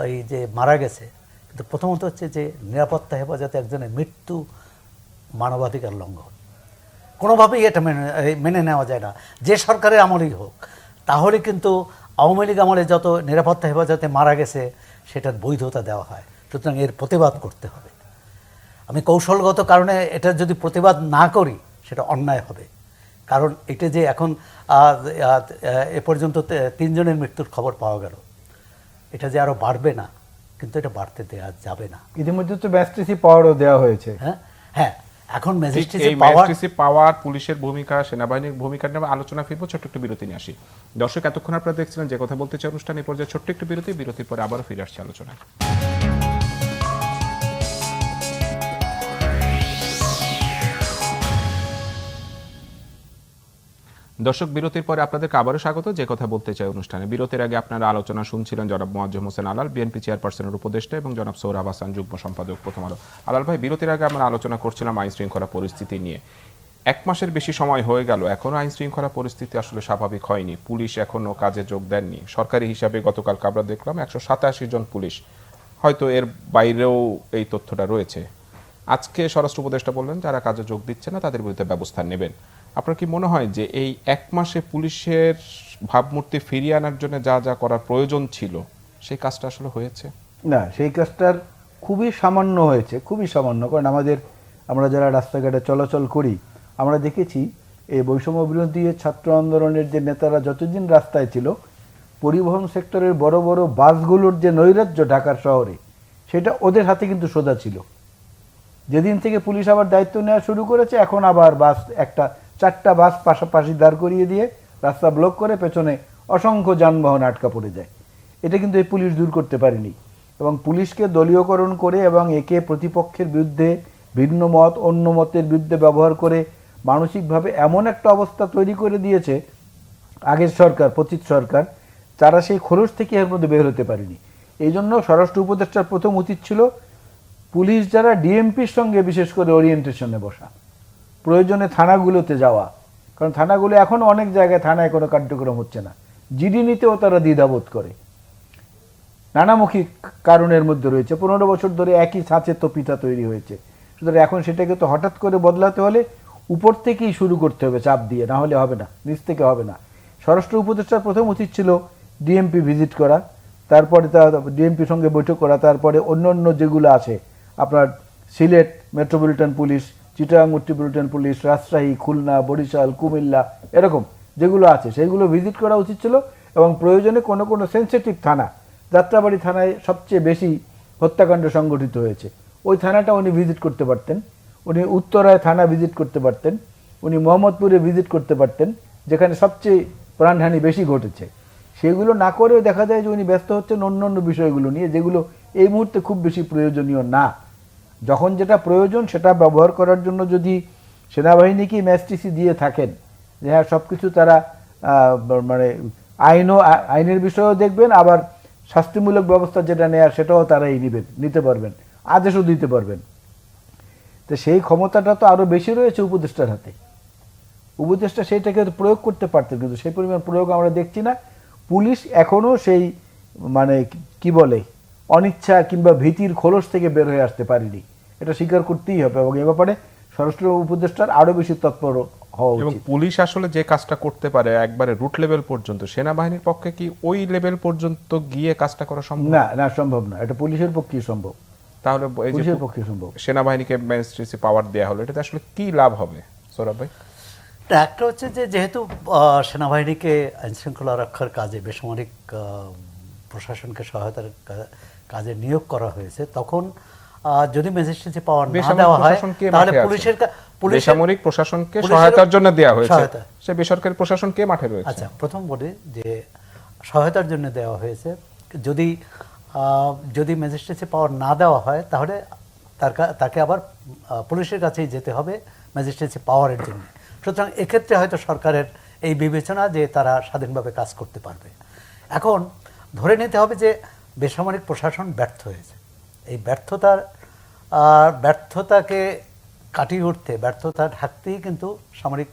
Speaker 3: এই যে মারা গেছে, কিন্তু প্রথমত হচ্ছে যে নিরাপত্তা হেফাজতে একজনের মৃত্যু মানবাধিকার লঙ্ঘন, কোনোভাবেই এটা মেনে নেওয়া যায় না, যে সরকারের আমলেই হোক। তাহলে কিন্তু আওয়ামী লীগ আমলে যত নিরাপত্তা হেফাজতে মারা গেছে সেটার বৈধতা দেওয়া হয়। সুতরাং এর প্রতিবাদ করতে হবে। আমি কৌশলগত কারণে এটা যদি প্রতিবাদ না করি সেটা অন্যায় হবে, কারণ এটা যে এখন এ পর্যন্ত 3 জনের মৃত্যুর খবর পাওয়া গেল, এটা যে আরও বাড়বে না, কিন্তু এটা বাড়তে দেওয়া যাবে না।
Speaker 2: ইতিমধ্যে তো ম্যাজিস্ট্রেসি পাওয়ারও দেওয়া হয়েছে।
Speaker 3: হ্যাঁ, এখন
Speaker 1: ম্যাজিস্ট্রেসি পাওয়ার, পুলিশের ভূমিকা, সেনাবাহিনীর ভূমিকা নিয়ে আলোচনা ফিরবো। ছোট্ট একটু বিরতি নিয়ে আসি। দর্শক, এতক্ষণ আপনারা দেখছিলেন যে কথা বলতে চাই অনুষ্ঠান। এই পর্যায়ে ছোট্ট একটু বিরতির পরে আবারও ফিরে আসছে আলোচনায়। দর্শক, বিরতির পরে আপনাদেরকে আবারও স্বাগত যে কথা বলতে চাই অনুষ্ঠানে। বিরতির আগে আপনারা আলোচনা শুনছিলেন জনাব মোয়াজ্জেম হোসেন আলাল, বিএনপি চেয়ারপারসনের উপদেষ্টা, এবং জনাব সোহরাব হাসান, যুগ্ম সম্পাদক, প্রথম আলো। আলাল ভাই, বিরতির আগে আমরা আলোচনা করছিলাম আইন শৃঙ্খলা পরিস্থিতি নিয়ে। 1 মাসের বেশি সময় হয়ে গেল, এখনো আইন শৃঙ্খলা পরিস্থিতি আসলে স্বাভাবিক হয়নি। পুলিশ এখনো কাজে যোগ দেননি। সরকারি হিসাবে গতকাল আমরা দেখলাম 187 জন পুলিশ, হয়তো এর বাইরেও এই তথ্যটা রয়েছে। আজকে স্বরাষ্ট্র উপদেষ্টা বললেন যারা কাজে যোগ দিচ্ছে না তাদের বিরুদ্ধে ব্যবস্থা নেবেন। আপনার কি মনে হয় যে এই 1 মাসে পুলিশের ভাবমূর্তি ফিরিয়ে আনার জন্য যা যা করার প্রয়োজন ছিল সেই কাজটা আসলে হয়েছে?
Speaker 2: না, সেই কাজটার খুবই সামান্য হয়েছে, খুবই সামান্য। কারণ আমরা যারা রাস্তাঘাটে চলাচল করি, আমরা দেখেছি এই বৈষম্য বিরোধী ছাত্র আন্দোলনের যে নেতারা যতদিন রাস্তায় ছিল, পরিবহন সেক্টরের বড় বড় বাসগুলোর যে নৈরাজ্য ঢাকার শহরে, সেটা ওদের হাতে কিন্তু সোজা ছিল। যেদিন থেকে পুলিশ আবার দায়িত্ব নেওয়া শুরু করেছে, এখন আবার 4টা বাস পাশাপাশি দাঁড় করিয়ে দিয়ে রাস্তা ব্লক করে পেছনে অসংখ্য যানবাহন আটকা পড়ে যায়। এটা কিন্তু এই পুলিশ দূর করতে পারেনি। এবং পুলিশকে দলীয়করণ করে এবং একে প্রতিপক্ষের বিরুদ্ধে, ভিন্ন মত, অন্য মতের বিরুদ্ধে ব্যবহার করে মানসিকভাবে এমন একটা অবস্থা তৈরি করে দিয়েছে আগের সরকার, পতিত সরকার, যারা সেই খরচ থেকে এর মধ্যে বের হতে পারেনি। এই জন্য স্বরাষ্ট্র উপদেষ্টার প্রথম উচিত ছিল পুলিশ যারা ডিএমপির সঙ্গে বিশেষ করে ওরিয়েন্টেশনে বসা, প্রয়োজনে থানাগুলোতে যাওয়া, কারণ থানাগুলো এখনো অনেক জায়গায় থানায় কোনো কার্যক্রম হচ্ছে না, জিডি নিতেও তারা দ্বিধাবোধ করে, নানামুখী কারণের মধ্যে রয়েছে। 15 বছর ধরে একই ছাঁচে তো পিঠা তৈরি হয়েছে, সুতরাং এখন সেটাকে তো হঠাৎ করে বদলাতে হলে উপর থেকেই শুরু করতে হবে, চাপ দিয়ে, না হলে হবে না, নিচ থেকে হবে না। স্বরাষ্ট্র উপদেষ্টার প্রথম উচিত ছিল ডিএমপি ভিজিট করা, তারপরে ডিএমপির সঙ্গে বৈঠক করা, তারপরে অন্য যেগুলো আছে আপনার Sylhet metropolitan police, Chittagong metropolitan police, Rajshahi, Khulna, Barishal, Comilla, এরকম যেগুলো আছে সেগুলো ভিজিট করা উচিত ছিল। এবং প্রয়োজনে কোনো সেন্সিটিভ থানা, যাত্রাবাড়ি থানায় সবচেয়ে বেশি হত্যাকাণ্ড সংগঠিত হয়েছে, ওই থানাটা উনি ভিজিট করতে পারতেন, উনি উত্তরায় থানা ভিজিট করতে পারতেন, উনি মোহাম্মদপুরে ভিজিট করতে পারতেন, যেখানে সবচেয়ে প্রাণহানি বেশি ঘটেছে। সেগুলো না করেও দেখা যায় যে উনি ব্যস্ত হচ্ছেন অন্য বিষয়গুলো নিয়ে, যেগুলো এই মুহূর্তে খুব বেশি প্রয়োজনীয় না। যখন যেটা প্রয়োজন সেটা ব্যবহার করার জন্য যদি সেনাবাহিনীকে ম্যাস্টিসি দিয়ে থাকেন যে হ্যাঁ সব কিছু তারা মানে আইনের বিষয়েও দেখবেন, আবার শাস্তিমূলক ব্যবস্থা যেটা নেয়ার সেটাও তারাই নিতে পারবেন, আদেশও দিতে পারবেন, তো সেই ক্ষমতাটা তো আরো বেশি রয়েছে উপদেষ্টার হাতে। উপদেষ্টা সেইটাকে প্রয়োগ করতে পারতেন, কিন্তু সেই পরিমাণ প্রয়োগ আমরা দেখছি না। পুলিশ এখনো সেই মানে কি বলে অনিচ্ছা কিংবা ভীতির খোলস থেকে বের হয়ে আসতে পারেনি, এটা স্বীকার করতেই হবে। এবং এ ব্যাপারে স্বরাষ্ট্র উপদেষ্টার আরো বেশি তৎপর হওয়া
Speaker 1: এবং
Speaker 2: উচিত।
Speaker 1: পুলিশ আসলে যে কাজটা করতে পারে একবারে রুট লেভেল পর্যন্ত, সেনাবাহিনীর পক্ষে কি ওই লেভেল পর্যন্ত গিয়ে কাজটা করা সম্ভব?
Speaker 2: না, সম্ভব না, এটা পুলিশের পক্ষেই সম্ভব।
Speaker 1: তাহলে এই যে
Speaker 2: পুলিশের পক্ষে সম্ভব।
Speaker 1: সেনাবাহিনীকে ম্যাজিস্ট্রেসি পাওয়ার দেওয়া হলো, এটাতে আসলে কি লাভ হবে সৌরভ ভাই?
Speaker 3: একটা হচ্ছে যে যেহেতু সেনাবাহিনীকে আইনশৃঙ্খলা রক্ষার কাজে বেসামরিক প্রশাসনকে সহায়তার কাজে নিয়োগ করা হয়েছে, তখন যদি ম্যাজিস্ট্রেসি পাওয়ার না দেওয়া হয় তাহলে
Speaker 1: বেসামরিক প্রশাসনকে সহায়তার জন্য দেওয়া হয়েছে,
Speaker 3: সহায়তা।
Speaker 1: সে বেসরকারি প্রশাসন কে মাঠে রয়েছে?
Speaker 3: আচ্ছা, প্রথম বলি যে সহায়তার জন্য দেওয়া হয়েছে, যদি ম্যাজিস্ট্রেসি পাওয়ার না দেওয়া হয় তাহলে তাকে আবার পুলিশের কাছেই যেতে হবে ম্যাজিস্ট্রেসি পাওয়ারের জন্য। সুতরাং এক্ষেত্রে হয়তো সরকারের এই বিবেচনা যে তারা স্বাধীনভাবে কাজ করতে পারবে। এখন ধরে নিতে হবে যে বেসামরিক প্রশাসন ব্যর্থ হয়েছে, এই ব্যর্থতাকে কাটিয়ে উঠতে, ব্যর্থতা ঢাকতেই কিন্তু সামরিক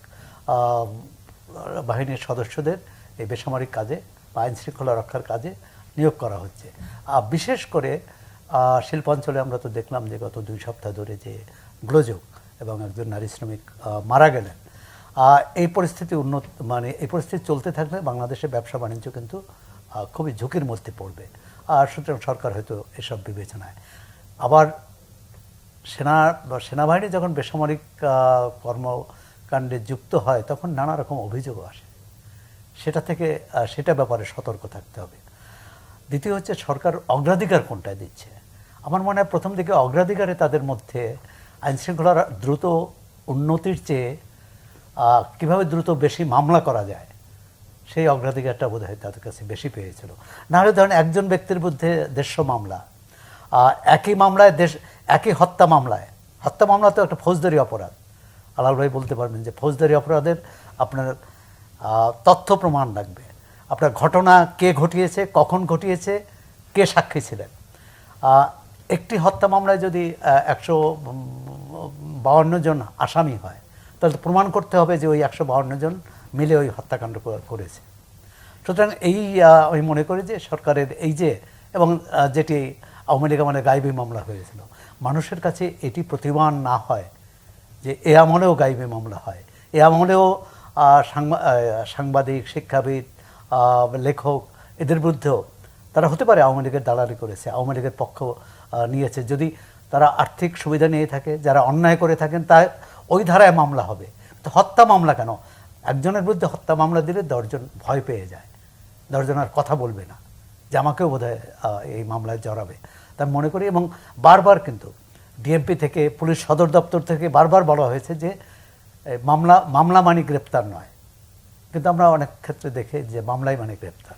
Speaker 3: বাহিনীর সদস্যদের এই বেসামরিক কাজে বা আইন শৃঙ্খলা রক্ষার কাজে নিয়োগ করা হচ্ছে। বিশেষ করে শিল্পাঞ্চলে আমরা তো দেখলাম যে গত 2 সপ্তাহ ধরে যে গোলযোগ এবং একজন নারী শ্রমিক মারা গেলেন, এই পরিস্থিতি এই পরিস্থিতি চলতে থাকলে বাংলাদেশের ব্যবসা বাণিজ্য কিন্তু খুবই ঝুঁকির মধ্যে পড়বে। আর সুতরাং সরকার হয়তো এসব বিবেচনায় আবার সেনাবাহিনী যখন বেসামরিক কর্মকাণ্ডে যুক্ত হয় তখন নানা রকম অভিযোগও আসে, সেটা ব্যাপারে সতর্ক থাকতে হবে। দ্বিতীয় হচ্ছে সরকার অগ্রাধিকার কোনটা দিচ্ছে। আমার মনে হয় প্রথম দিকে অগ্রাধিকারে তাদের মধ্যে আইনশৃঙ্খলার দ্রুত উন্নতির চেয়ে কীভাবে দ্রুত বেশি মামলা করা যায় সেই অগ্রাধিকারটা বোধ হয় তাদের কাছে বেশি পেয়েছিল। নাহলে ধরেন একজন ব্যক্তির বিরুদ্ধে 150 মামলা, একই মামলায় একই হত্যা মামলা তো একটা ফৌজদারি অপরাধ। আলাল ভাই বলতে পারবেন যে ফৌজদারি অপরাধের আপনার তথ্য প্রমাণ লাগবে, আপনার ঘটনা কে ঘটিয়েছে, কখন ঘটিয়েছে, কে সাক্ষী ছিলেন। একটি হত্যা মামলায় যদি 152 জন আসামি হয় তাহলে প্রমাণ করতে হবে যে ওই 152 জন মিলে ওই হত্যাকাণ্ড করেছে। সুতরাং আমি মনে করি যে সরকারের এই যে এবং যেটি আওয়ামী লীগ আমলে গায়েবী মামলা হয়েছিল, মানুষের কাছে এটি প্রতিমান না হয় যে এ আমলেও গায়েবী মামলা হয়, এ আমলেও সাংবাদিক, শিক্ষাবিদ, লেখক এদের বিরুদ্ধেও তারা হতে পারে আওয়ামী লীগের দালালি করেছে, আওয়ামী লীগের পক্ষ নিয়েছে। যদি তারা আর্থিক সুবিধা নিয়ে থাকে, যারা অন্যায় করে থাকেন তা ওই ধারায় মামলা হবে। তো হত্যা মামলা কেন? একজনের বিরুদ্ধে হত্যা মামলা দিলে 10 জন ভয় পেয়ে যায়, 10 জন আর কথা বলবে না যে আমাকেও বোধহয় এই মামলায় জড়াবে। তাই মনে করি, এবং বারবার কিন্তু ডিএমপি থেকে, পুলিশ সদর দপ্তর থেকে বারবার বলা হয়েছে যে মামলা মানে গ্রেপ্তার নয়, কিন্তু আমরা অনেক ক্ষেত্রে দেখি যে মামলাই মানে গ্রেপ্তার।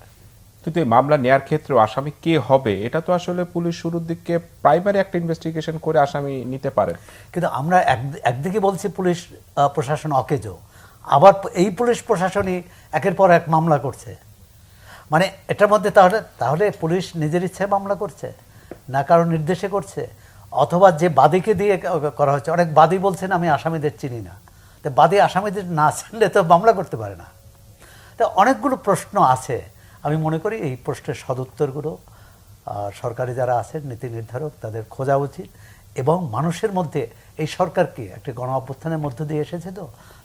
Speaker 1: কিন্তু এই মামলা নেয়ার ক্ষেত্রে আসামি কে হবে এটা তো আসলে পুলিশ শুরুর দিকে প্রাইমারি একটা ইনভেস্টিগেশন করে আসামি নিতে পারে।
Speaker 3: কিন্তু আমরা একদিকে বলছি পুলিশ প্রশাসন অকেজো, আবার এই পুলিশ প্রশাসনই একের পর এক মামলা করছে। মানে এটার মধ্যে তাহলে তাহলে পুলিশ নিজের ইচ্ছায় মামলা করছে, না কারো নির্দেশে করছে, অথবা যে বাদীকে দিয়ে করা হচ্ছে। অনেক বাদী বলছেন আমি আসামিদের চিনি না, তো বাদী আসামিদের না চিনলে তো মামলা করতে পারে না। তো অনেকগুলো প্রশ্ন আছে। আমি মনে করি এই প্রশ্নের সদুত্তরগুলো সরকারি যারা আছেন নীতি নির্ধারক তাদের খোঁজা উচিত, এবং মানুষের মধ্যে এই সরকারকে একটি গণ অভ্যুত্থানের মধ্য দিয়ে এসেছে, তো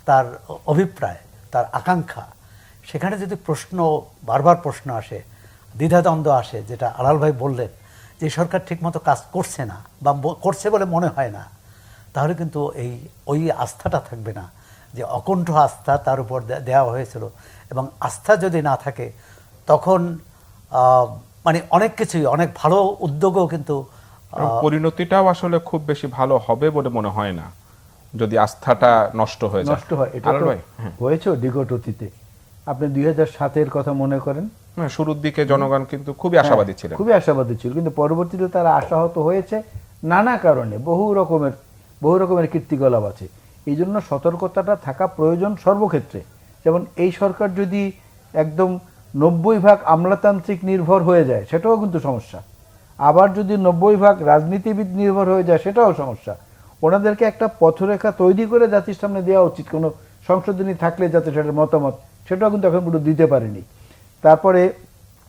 Speaker 3: তার অভিপ্রায়, তার আকাঙ্ক্ষা, সেখানে যদি প্রশ্ন বারবার প্রশ্ন আসে, দ্বিধাদ্বন্দ্ব আসে, যেটা আলাল ভাই বললেন যে সরকার ঠিকমতো কাজ করছে না বা করছে বলে মনে হয় না, তাহলে কিন্তু ওই আস্থাটা থাকবে না, যে অকণ্ঠ আস্থা তার উপর দেওয়া হয়েছিল। এবং আস্থা যদি না থাকে তখন মানে অনেক কিছুই, অনেক ভালো উদ্যোগও কিন্তু
Speaker 1: এবং পরিণতিটাও আসলে খুব বেশি ভালো হবে বলে মনে হয় না যদি আস্থাটা নষ্ট হয়ে যায়।
Speaker 2: নষ্ট হয়। এটা
Speaker 1: আলাল
Speaker 2: তো
Speaker 1: ভাই, হ্যাঁ।
Speaker 2: হয়েছে বিগত অতীতে। আপনি 2007-এর কথা মনে করেন,
Speaker 1: হ্যাঁ, শুরুর দিকে জনগণ কিন্তু খুবই আশাবাদী ছিলেন।
Speaker 2: খুবই আশাবাদী ছিল, কিন্তু পরবর্তীতে তারা আশাহত হয়েছে নানা কারণে। বহু রকমের কীর্তিকলাপ আছে। এই জন্য সতর্কতাটা থাকা প্রয়োজন সর্বক্ষেত্রে। যেমন এই সরকার যদি একদম 90% আমলাতান্ত্রিক নির্ভর হয়ে যায় সেটাও কিন্তু সমস্যা। আবার যদি 90% রাজনীতিবিদ নির্ভর হয়ে যায় সেটাও সমস্যা। ওনাদেরকে একটা পথরেখা তৈরি করে জাতির সামনে দেওয়া উচিত, কোনো সংশোধনী থাকলে যাতে সেটার মতামত, সেটাও কিন্তু এখন পর্যন্ত দিতে পারেনি। তারপরে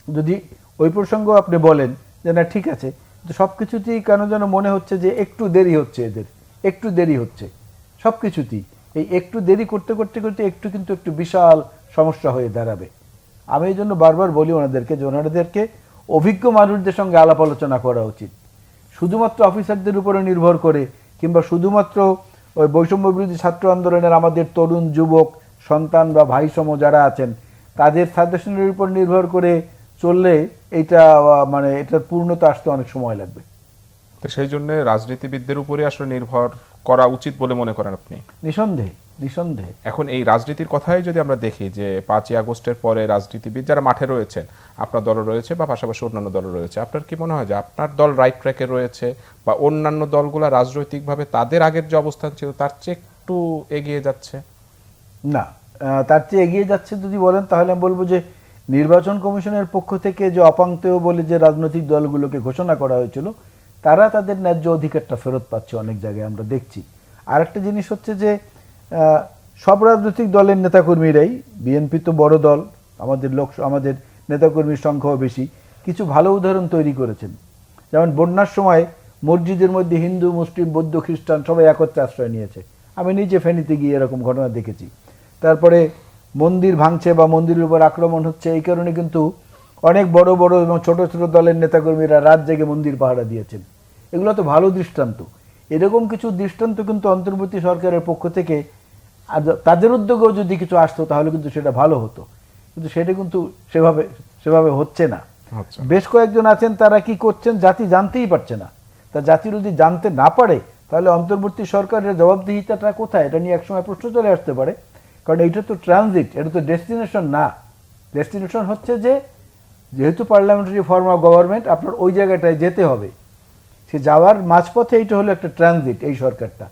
Speaker 2: যদি ওই প্রসঙ্গ আপনি বলেন যে না ঠিক আছে, তো সব কিছুতেই কেন যেন মনে হচ্ছে যে একটু দেরি হচ্ছে, একটু দেরি হচ্ছে সব কিছুতেই। এই একটু দেরি করতে করতে করতে একটু বিশাল সমস্যা হয়ে দাঁড়াবে। আমি এই জন্য বারবার বলি ওনাদেরকে যে ওনাদেরকে অভিজ্ঞ মানুষদের সঙ্গে আলাপ আলোচনা করা উচিত। শুধুমাত্র অফিসারদের উপরে নির্ভর করে কিংবা শুধুমাত্র ওই বৈষম্য বিরোধী ছাত্র আন্দোলনের আমাদের তরুণ যুবক সন্তান বা ভাইসম যারা আছেন তাদের সাজেশনের উপর নির্ভর করে চললে এইটা মানে এটার পূর্ণতা আসতে অনেক সময় লাগবে।
Speaker 1: তো সেই জন্য রাজনীতিবিদদের উপরে আসলে নির্ভর করা উচিত বলে মনে করেন আপনি?
Speaker 2: নিঃসন্দেহে।
Speaker 1: এখন এই রাজনীতির কথাই যদি আমরা দেখি যে 5ই আগস্টের পরে রাজনীতিবিদ যারা মাঠে রয়েছেন, আপনার দল রয়েছে বা পাশাপাশি অন্যান্য দল রয়েছে, আপনার কি মনে হয় যে আপনার দল রাইট ট্র্যাকে রয়েছে বা অন্যান্য দলগুলো রাজনৈতিকভাবে তাদের আগের যে অবস্থান ছিল তার চেয়ে একটু এগিয়ে যাচ্ছে?
Speaker 2: না, তার চেয়ে এগিয়ে যাচ্ছে যদি বলেন তাহলে আমি বলবো যে নির্বাচন কমিশনের পক্ষ থেকে যে অপাঙ্ক্তেয় বলে যে রাজনৈতিক দলগুলোকে ঘোষণা করা হয়েছিল তারা তাদের ন্যায্য অধিকারটা ফেরত পাচ্ছে অনেক জায়গায় আমরা দেখছি। আর একটা জিনিস হচ্ছে যে সব রাজনৈতিক দলের নেতাকর্মীরাই, বিএনপি তো বড় দল, আমাদের নেতাকর্মীর সংখ্যাও বেশি, কিছু ভালো উদাহরণ তৈরি করেছেন। যেমন বন্যার সময় মসজিদের মধ্যে হিন্দু মুসলিম বৌদ্ধ খ্রিস্টান সবাই একত্রে আশ্রয় নিয়েছে। আমি নিজে ফেনীতে গিয়ে এরকম ঘটনা দেখেছি। তারপরে মন্দির ভাঙছে বা মন্দিরের উপর আক্রমণ হচ্ছে, এই কারণে কিন্তু অনেক বড় বড় এবং ছোট ছোট দলের নেতাকর্মীরা রাত জেগে মন্দির পাহারা দিয়েছেন। এগুলো তো ভালো দৃষ্টান্ত। এরকম কিছু দৃষ্টান্ত কিন্তু অন্তর্বর্তী সরকারের পক্ষ থেকে তাদের উদ্যোগেও যদি কিছু আসতো তাহলে কিন্তু সেটা ভালো হতো, কিন্তু সেটা কিন্তু সেভাবে হচ্ছে না। বেশ কয়েকজন আছেন তারা কি করছেন জাতি জানতেই পারছে না। তা জাতি যদি জানতে না পারে তাহলে অন্তর্বর্তী সরকারের জবাবদিহিতাটা কোথায়, এটা নিয়ে একসময় প্রশ্ন চলে আসতে পারে। কারণ এইটা তো ট্রানজিট, এটা তো ডেস্টিনেশন না। ডেস্টিনেশন হচ্ছে যে যেহেতু পার্লামেন্টারি ফর্ম অফ গভর্নমেন্ট আপনার ওই জায়গাটায় যেতে হবে, সে যাওয়ার মাঝপথে এইটা হলো একটা ট্রানজিট। এই সরকারটা,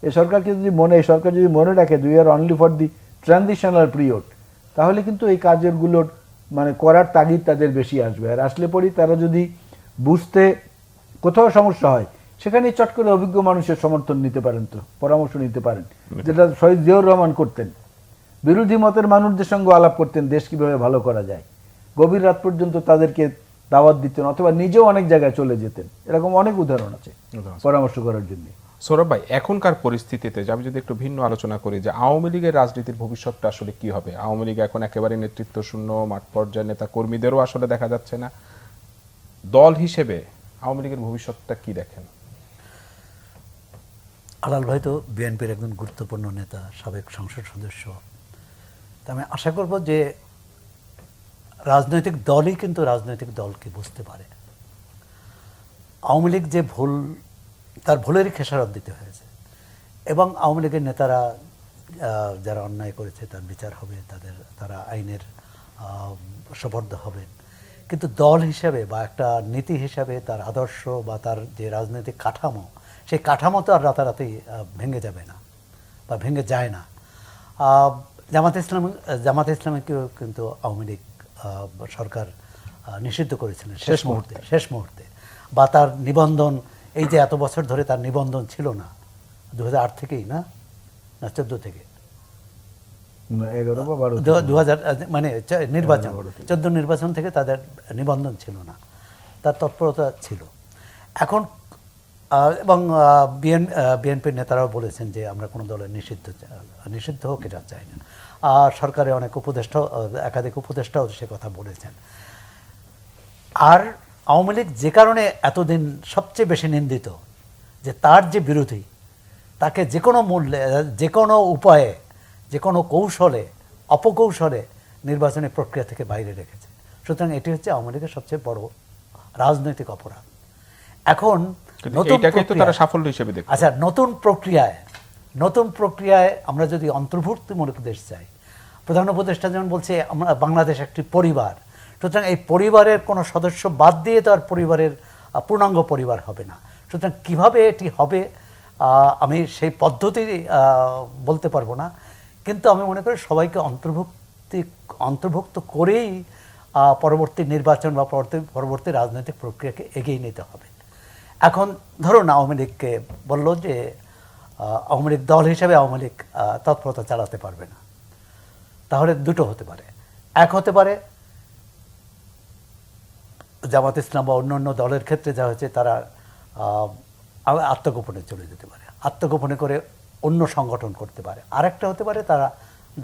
Speaker 2: এই সরকার যদি মনে রাখে we are only for the transitional period, তাহলে কিন্তু এই কাজেরগুলোর মানে করার তাগিদ তাদের বেশি আসবে। আর আসলে পরেই তারা যদি বুঝতে কোথাও সমস্যা হয় সেখানে চট করে অভিজ্ঞ মানুষের সমর্থন নিতে পারেন, তো পরামর্শ নিতে পারেন, যেটা শহীদ জিয়াউর রহমান করতেন। বিরোধী মতের মানুষদের সঙ্গে আলাপ করতেন দেশ কিভাবে ভালো করা যায়, গভীর রাত পর্যন্ত তাদেরকে দাওয়াত দিতেন অথবা নিজেও অনেক জায়গায় চলে যেতেন। এরকম অনেক উদাহরণ আছে পরামর্শ করার জন্য।
Speaker 1: সৌরভ ভাই, এখনকার পরিস্থিতিতে আমি যদি একটু ভিন্ন আলোচনা করি যে আওয়ামী লীগের রাজনীতির ভবিষ্যৎটা আসলে কি হবে? আওয়ামী লীগ এখন একেবারে নেতৃত্ব শূন্য, মাঠ পর্যায়ের নেতা কর্মীদেরও আসলে দেখা যাচ্ছে না। দল হিসেবে আওয়ামী লীগের ভবিষ্যৎটা কি দেখেন?
Speaker 3: আলাল ভাই তো বিএনপির একজন গুরুত্বপূর্ণ নেতা, সাবেক সংসদ সদস্য। তা আমি আশা করব যে রাজনৈতিক দলই কিন্তু রাজনৈতিক দলকে বুঝতে পারে। আওয়ামী লীগ যে ভুল, তার ভুলেরই খেসারত দিতে হয়েছে, এবং আওয়ামী লীগের নেতারা যারা অন্যায় করেছে তার বিচার হবে, তারা আইনের সোপর্দ হবেন। কিন্তু দল হিসাবে বা একটা নীতি হিসাবে তার আদর্শ বা তার যে রাজনৈতিক কাঠামো, সেই কাঠামো তো আর রাতারাতি ভেঙে যাবে না বা ভেঙে যায় না। জামাত ইসলামীকেও কিন্তু আওয়ামী লীগ সরকার নিষিদ্ধ করেছিলেন শেষ মুহূর্তে বা তার নিবন্ধন, এই যে এত বছর ধরে তার নিবন্ধন ছিল না 2008 থেকেই না 14 থেকে
Speaker 2: 11 বা 12
Speaker 3: 2000 মানে নির্বাচন 14 নির্বাচন থেকে তাদের নিবন্ধন ছিল না, তার তৎপরতা ছিল। এখন এবং বিএনপির নেতারাও বলেছেন যে আমরা কোনো দলের নিষিদ্ধ হোক এটা চাই না। আর সরকারের অনেক উপদেষ্টা, একাধিক উপদেষ্টাও সে কথা বলেছেন। আর আওয়ামী লীগ যে কারণে এতদিন সবচেয়ে বেশি নিন্দিত, যে তার যে বিরোধী তাকে যে কোনো মূল্যে, যে কোনো উপায়ে, যে কোনো কৌশলে, অপকৌশলে নির্বাচনী প্রক্রিয়া থেকে বাইরে রেখেছে। সুতরাং এটি হচ্ছে আওয়ামী লীগের সবচেয়ে বড় রাজনৈতিক অপরাধ। এখন
Speaker 1: এটাকে তো তারা সাফল্য হিসেবে দেখে।
Speaker 3: আচ্ছা, নতুন প্রক্রিয়ায় আমরা যদি অন্তর্ভুক্তিমূলক দেশ চাই, প্রধান উপদেষ্টা যেমন বলছে আমরা বাংলাদেশ একটি পরিবার, সুতরাং এই পরিবারের কোনো সদস্য বাদ দিয়ে তো আর পরিবারের পূর্ণাঙ্গ পরিবার হবে না। সুতরাং কিভাবে এটি হবে আমি সেই পদ্ধতি বলতে পারবো না, কিন্তু আমি মনে করি সবাইকে অন্তর্ভুক্ত করেই পরবর্তী নির্বাচন বা পরবর্তী রাজনৈতিক প্রক্রিয়াকে এগিয়ে নিতে হবে। এখন ধরুন আওয়ামী লীগকে বললো যে আওয়ামী লীগ দল হিসেবে আওয়ামী লীগ তৎপরতা চালাতে পারবে না, তাহলে দুটো হতে পারে। এক হতে পারে জামাত ইসলাম বা অন্যান্য দলের ক্ষেত্রে যা হয়েছে, তারা আত্মগোপনে চলে যেতে পারে, আত্মগোপনে করে অন্য সংগঠন করতে পারে। আরেকটা হতে পারে তারা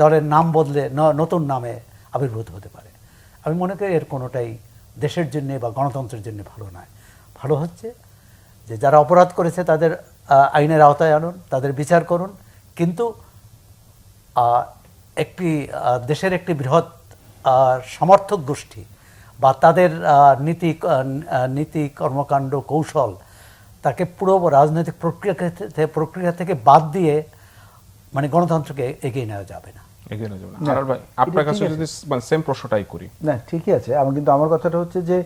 Speaker 3: দলের নাম বদলে নতুন নামে আবির্ভূত হতে পারে। আমি মনে করি এর কোনোটাই দেশের জন্য বা গণতন্ত্রের জন্য ভালো নয়। ভালো হচ্ছে যে যারা অপরাধ করেছে তাদের আইনের আওতায় আনুন, তাদের বিচার করুন, কিন্তু একটি দেশের একটি বৃহৎ সমর্থক গোষ্ঠী বা তাদের নীতি কর্মকাণ্ড কৌশল তাকে পুরো রাজনৈতিক প্রক্রিয়া থেকে বাদ দিয়ে মানে গণতন্ত্রকে এগিয়ে নেওয়া যাবে না।
Speaker 1: আপনার কাছে যদি সেম প্রশ্নটাই করি।
Speaker 2: না, ঠিকই আছে। কিন্তু আমার কথাটা হচ্ছে যে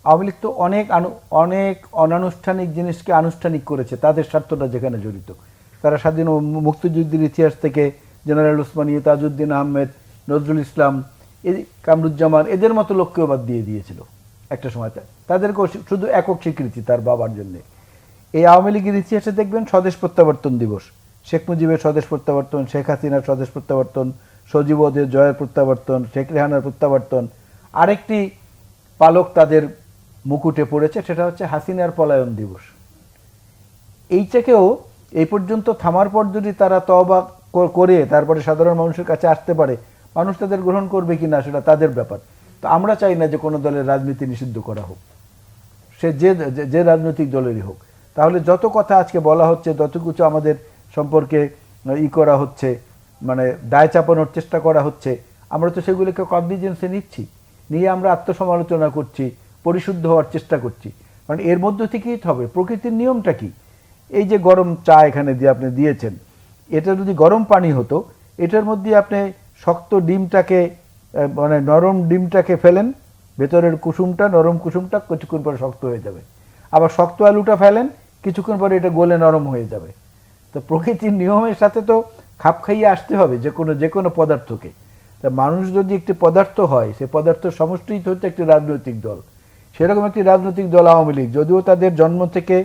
Speaker 2: আওয়ামী লীগ তো অনেক অনানুষ্ঠানিক জিনিসকে আনুষ্ঠানিক করেছে, তাদের স্বার্থটা যেখানে জড়িত। তারা স্বাধীন মুক্তিযুদ্ধের ইতিহাস থেকে জেনারেল ওসমানী, তাজউদ্দিন আহমেদ, নজরুল ইসলাম, কামরুজ্জামান, এদের মতো লোককেও বাদ দিয়ে দিয়েছিল একটা সময়। তাদেরকেও শুধু একক স্বীকৃতি তার বাবার জন্য। এই আওয়ামী লীগের ইতিহাসে দেখবেন স্বদেশ প্রত্যাবর্তন দিবস, শেখ মুজিবের স্বদেশ প্রত্যাবর্তন, শেখ হাসিনার স্বদেশ প্রত্যাবর্তন, সজীব ওদের জয়ের প্রত্যাবর্তন, শেখ রেহানার প্রত্যাবর্তন। আরেকটি পালক তাদের মুকুটে পড়েছে, সেটা হচ্ছে হাসিনার পলায়ন দিবস। এইটাকেও এই পর্যন্ত থামার পর যদি তারা তওবা করে তারপরে সাধারণ মানুষের কাছে আসতে পারে, মানুষ তাদের গ্রহণ করবে কিনা সেটা তাদের ব্যাপার। তো আমরা চাই না যে কোনো দলের রাজনীতি নিষিদ্ধ করা হোক, সে যে রাজনৈতিক দলেরই হোক। তাহলে যত কথা আজকে বলা হচ্ছে, যত কিছু আমাদের সম্পর্কে করা হচ্ছে, মানে দায় চাপানোর চেষ্টা করা হচ্ছে, আমরা তো সেগুলোকে কগনিজেন্সে নিচ্ছি, নিয়ে আমরা আত্মসমালোচনা করছি, পরিশুদ্ধ হওয়ার চেষ্টা করছি। কারণ এর মধ্য থেকেই হবে প্রকৃতির নিয়মটা কি। এই যে গরম চা এখানে দিয়ে আপনি দিয়েছেন, এটা যদি গরম পানি হতো, এটার মধ্যে আপনি শক্ত ডিমটাকে মানে নরম ডিমটাকে ফেলেন, ভেতরের কুসুমটা, নরম কুসুমটা কিছুক্ষণ পরে শক্ত হয়ে যাবে। আবার শক্ত আলুটা ফেলেন, কিছুক্ষণ পরে এটা গলে নরম হয়ে যাবে। তো প্রকৃতির নিয়মের সাথে তো খাপ খাইয়ে আসতে হবে যে কোনো পদার্থকে। তা মানুষ যদি একটি পদার্থ হয়, সে পদার্থের সমষ্টিই হচ্ছে একটি রাজনৈতিক দল। সেরকম একটি রাজনৈতিক দল আওয়ামী লীগ, যদিও তাদের জন্ম থেকে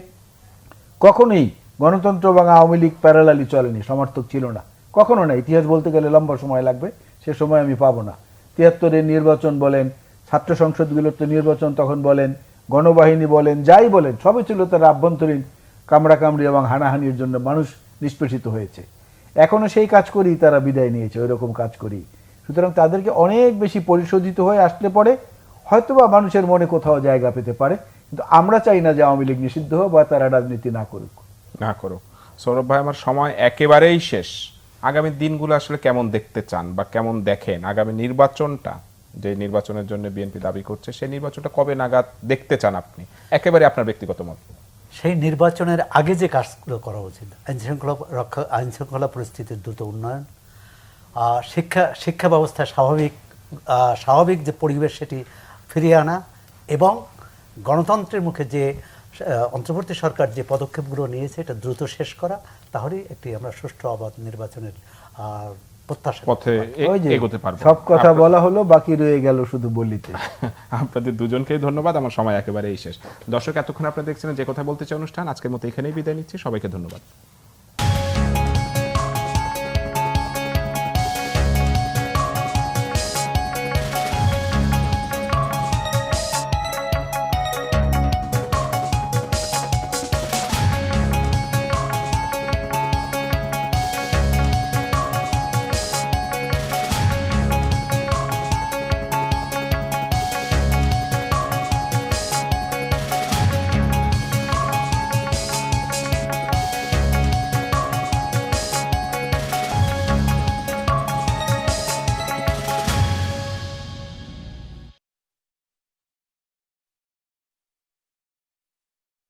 Speaker 2: কখনোই গণতন্ত্র এবং আওয়ামী লীগ প্যারালালি চলেনি, সমর্থক ছিল না, কখনো না। ইতিহাস বলতে গেলে লম্বা সময় লাগবে, সে সময় আমি পাবো না। ৭৩-এর নির্বাচন বলেন, ছাত্র সংসদগুলোর তো নির্বাচন তখন বলেন, গণবাহিনী বলেন, যাই বলেন, সবই ছিল তার আভ্যন্তরীণ কামড়াকামড়ি এবং হানাহানির জন্য মানুষ নিষ্পেষিত হয়েছে। এখনো সেই কাজ করেই তারা বিদায় নিয়েছে, ওই রকম কাজ করি। সুতরাং তাদেরকে অনেক বেশি পরিশোধিত হয়ে আসলে পরে হয়তোবা মানুষের মনে কোথাও জায়গা পেতে পারে। কিন্তু আমরা চাই না যে আওয়ামী লীগ নিষিদ্ধ হোক বা তারা রাজনীতি না করুক।
Speaker 1: সৌরভ ভাই, আমার সময় একেবারেই শেষ। আগামী দিনগুলো আসলে কেমন দেখতে চান বা কেমন দেখেন? আগামী নির্বাচনটা, যে নির্বাচনের জন্য বিএনপি দাবি করছে, সেই নির্বাচনটা কবে নাগাদ দেখতে চান আপনি? একেবারে আপনার ব্যক্তিগত মত।
Speaker 3: সেই নির্বাচনের আগে যে কাজগুলো করা উচিত, আইন শৃঙ্খলা পরিস্থিতির দ্রুত উন্নয়ন, শিক্ষা ব্যবস্থা স্বাভাবিক যে পরিবেশ সেটি ফিরিয়ে আনা, এবং গণতন্ত্রের মুখে যে অন্তর্বর্তী সরকার যে পদক্ষেপগুলো নিয়েছে এটা দ্রুত শেষ করা, তাহলেই একটি আমরা সুষ্ঠু অবাধ নির্বাচনের প্রত্যাশা
Speaker 1: পথে
Speaker 2: ওই যে
Speaker 1: এগোতে পারবো।
Speaker 2: সব কথা বলা হলো, বাকি রয়ে গেল শুধু বলিতে।
Speaker 1: আপনাদের দুজনকেই ধন্যবাদ, আমার সময় একেবারেই শেষ। দর্শক, এতক্ষণ আপনারা দেখছিলেন যে কথা বলতে চাই অনুষ্ঠান। আজকের মতো এখানেই বিদায় নিচ্ছি, সবাইকে ধন্যবাদ।